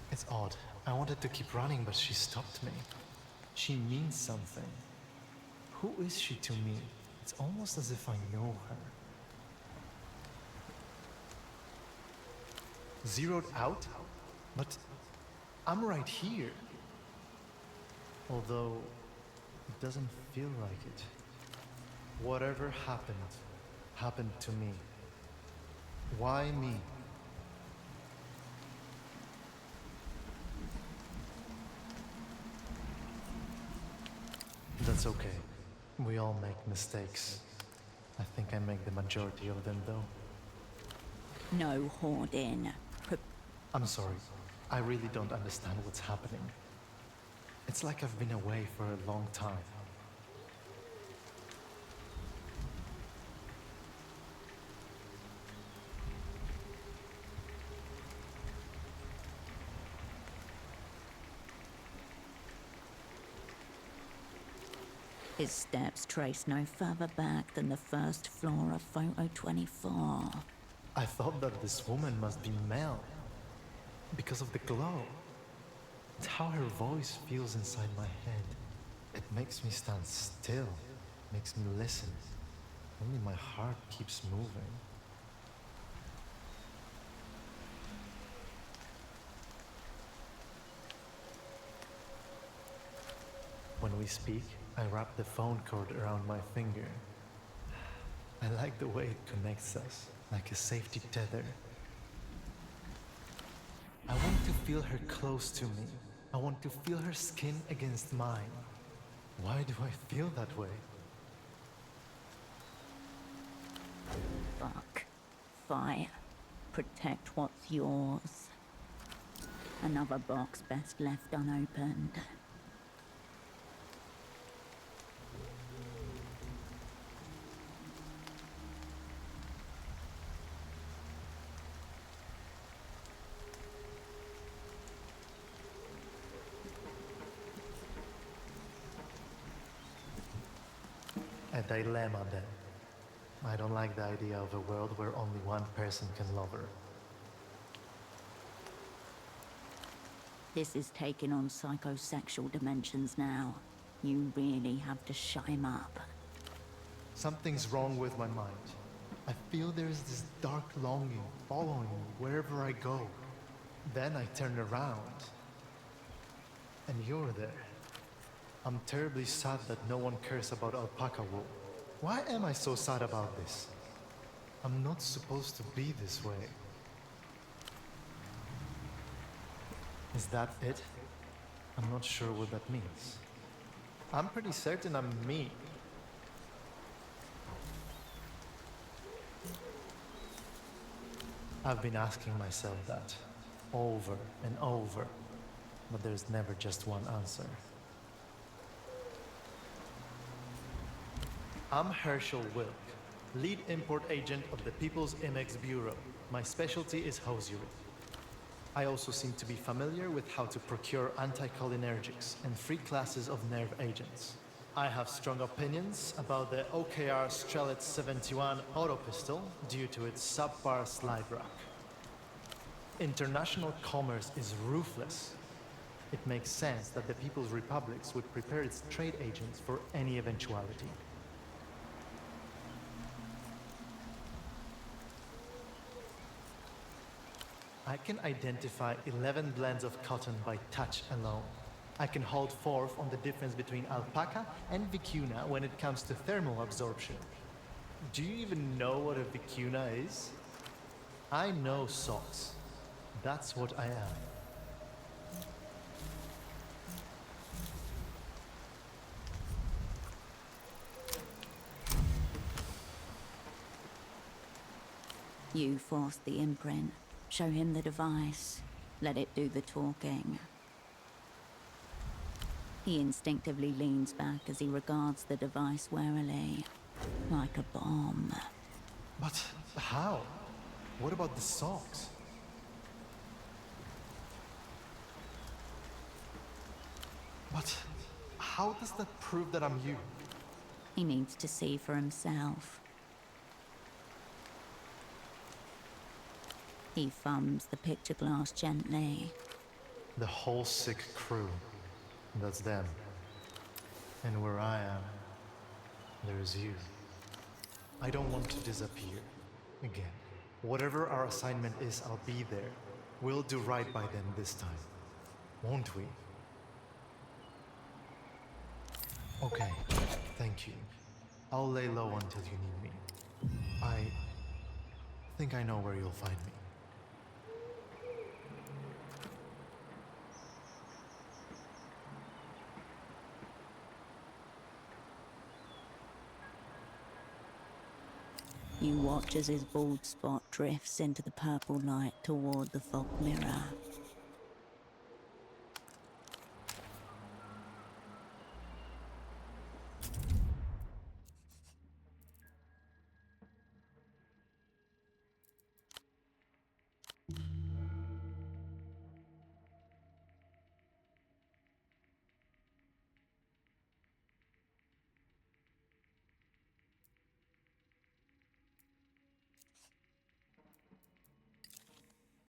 It's odd. I wanted to keep running, but she stopped me. She means something. Who is she to me? It's almost as if I know her. Zeroed out? But I'm right here. Although, it doesn't feel like it. Whatever happened, happened to me. Why me? That's okay. We all make mistakes. I think I make the majority of them, though. No hoarding. I'm sorry. I really don't understand what's happening. It's like I've been away for a long time. His steps trace no further back than the first floor of Photo 24. I thought that this woman must be Mel. Because of the glow. It's how her voice feels inside my head. It makes me stand still. Makes me listen. Only my heart keeps moving. When we speak, I wrap the phone cord around my finger. I like the way it connects us, like a safety tether. I want to feel her close to me. I want to feel her skin against mine. Why do I feel that way? Fuck. Fight. Protect what's yours. Another box best left unopened. A dilemma, then. I don't like the idea of a world where only one person can love her. This is taking on psychosexual dimensions now. You really have to shut him up. Something's wrong with my mind. I feel there's this dark longing following me wherever I go. Then I turn around, and you're there. I'm terribly sad that no one cares about alpaca wool. Why am I so sad about this? I'm not supposed to be this way. Is that it? I'm not sure what that means. I'm pretty certain I'm me. I've been asking myself that over and over, but there's never just one answer. I'm Herschel Wilk, lead import agent of the People's Imex Bureau. My specialty is hosiery. I also seem to be familiar with how to procure anticholinergics and free classes of nerve agents. I have strong opinions about the OKR Strelitz 71 auto pistol due to its subpar slide rack. International commerce is ruthless. It makes sense that the People's Republics would prepare its trade agents for any eventuality. I can identify 11 blends of cotton by touch alone. I can hold forth on the difference between alpaca and vicuna when it comes to thermal absorption. Do you even know what a vicuna is? I know socks. That's what I am. You force the imprint. Show him the device. Let it do the talking. He instinctively leans back as he regards the device warily, like a bomb. But how? What about the socks? But how does that prove that I'm you? He needs to see for himself. He thumbs the picture glass gently. The whole sick crew. That's them. And where I am, there's you. I don't want to disappear again. Whatever our assignment is, I'll be there. We'll do right by them this time. Won't we? Okay, thank you. I'll lay low until you need me. I think I know where you'll find me. You watch as his bald spot drifts into the purple light toward the fog mirror.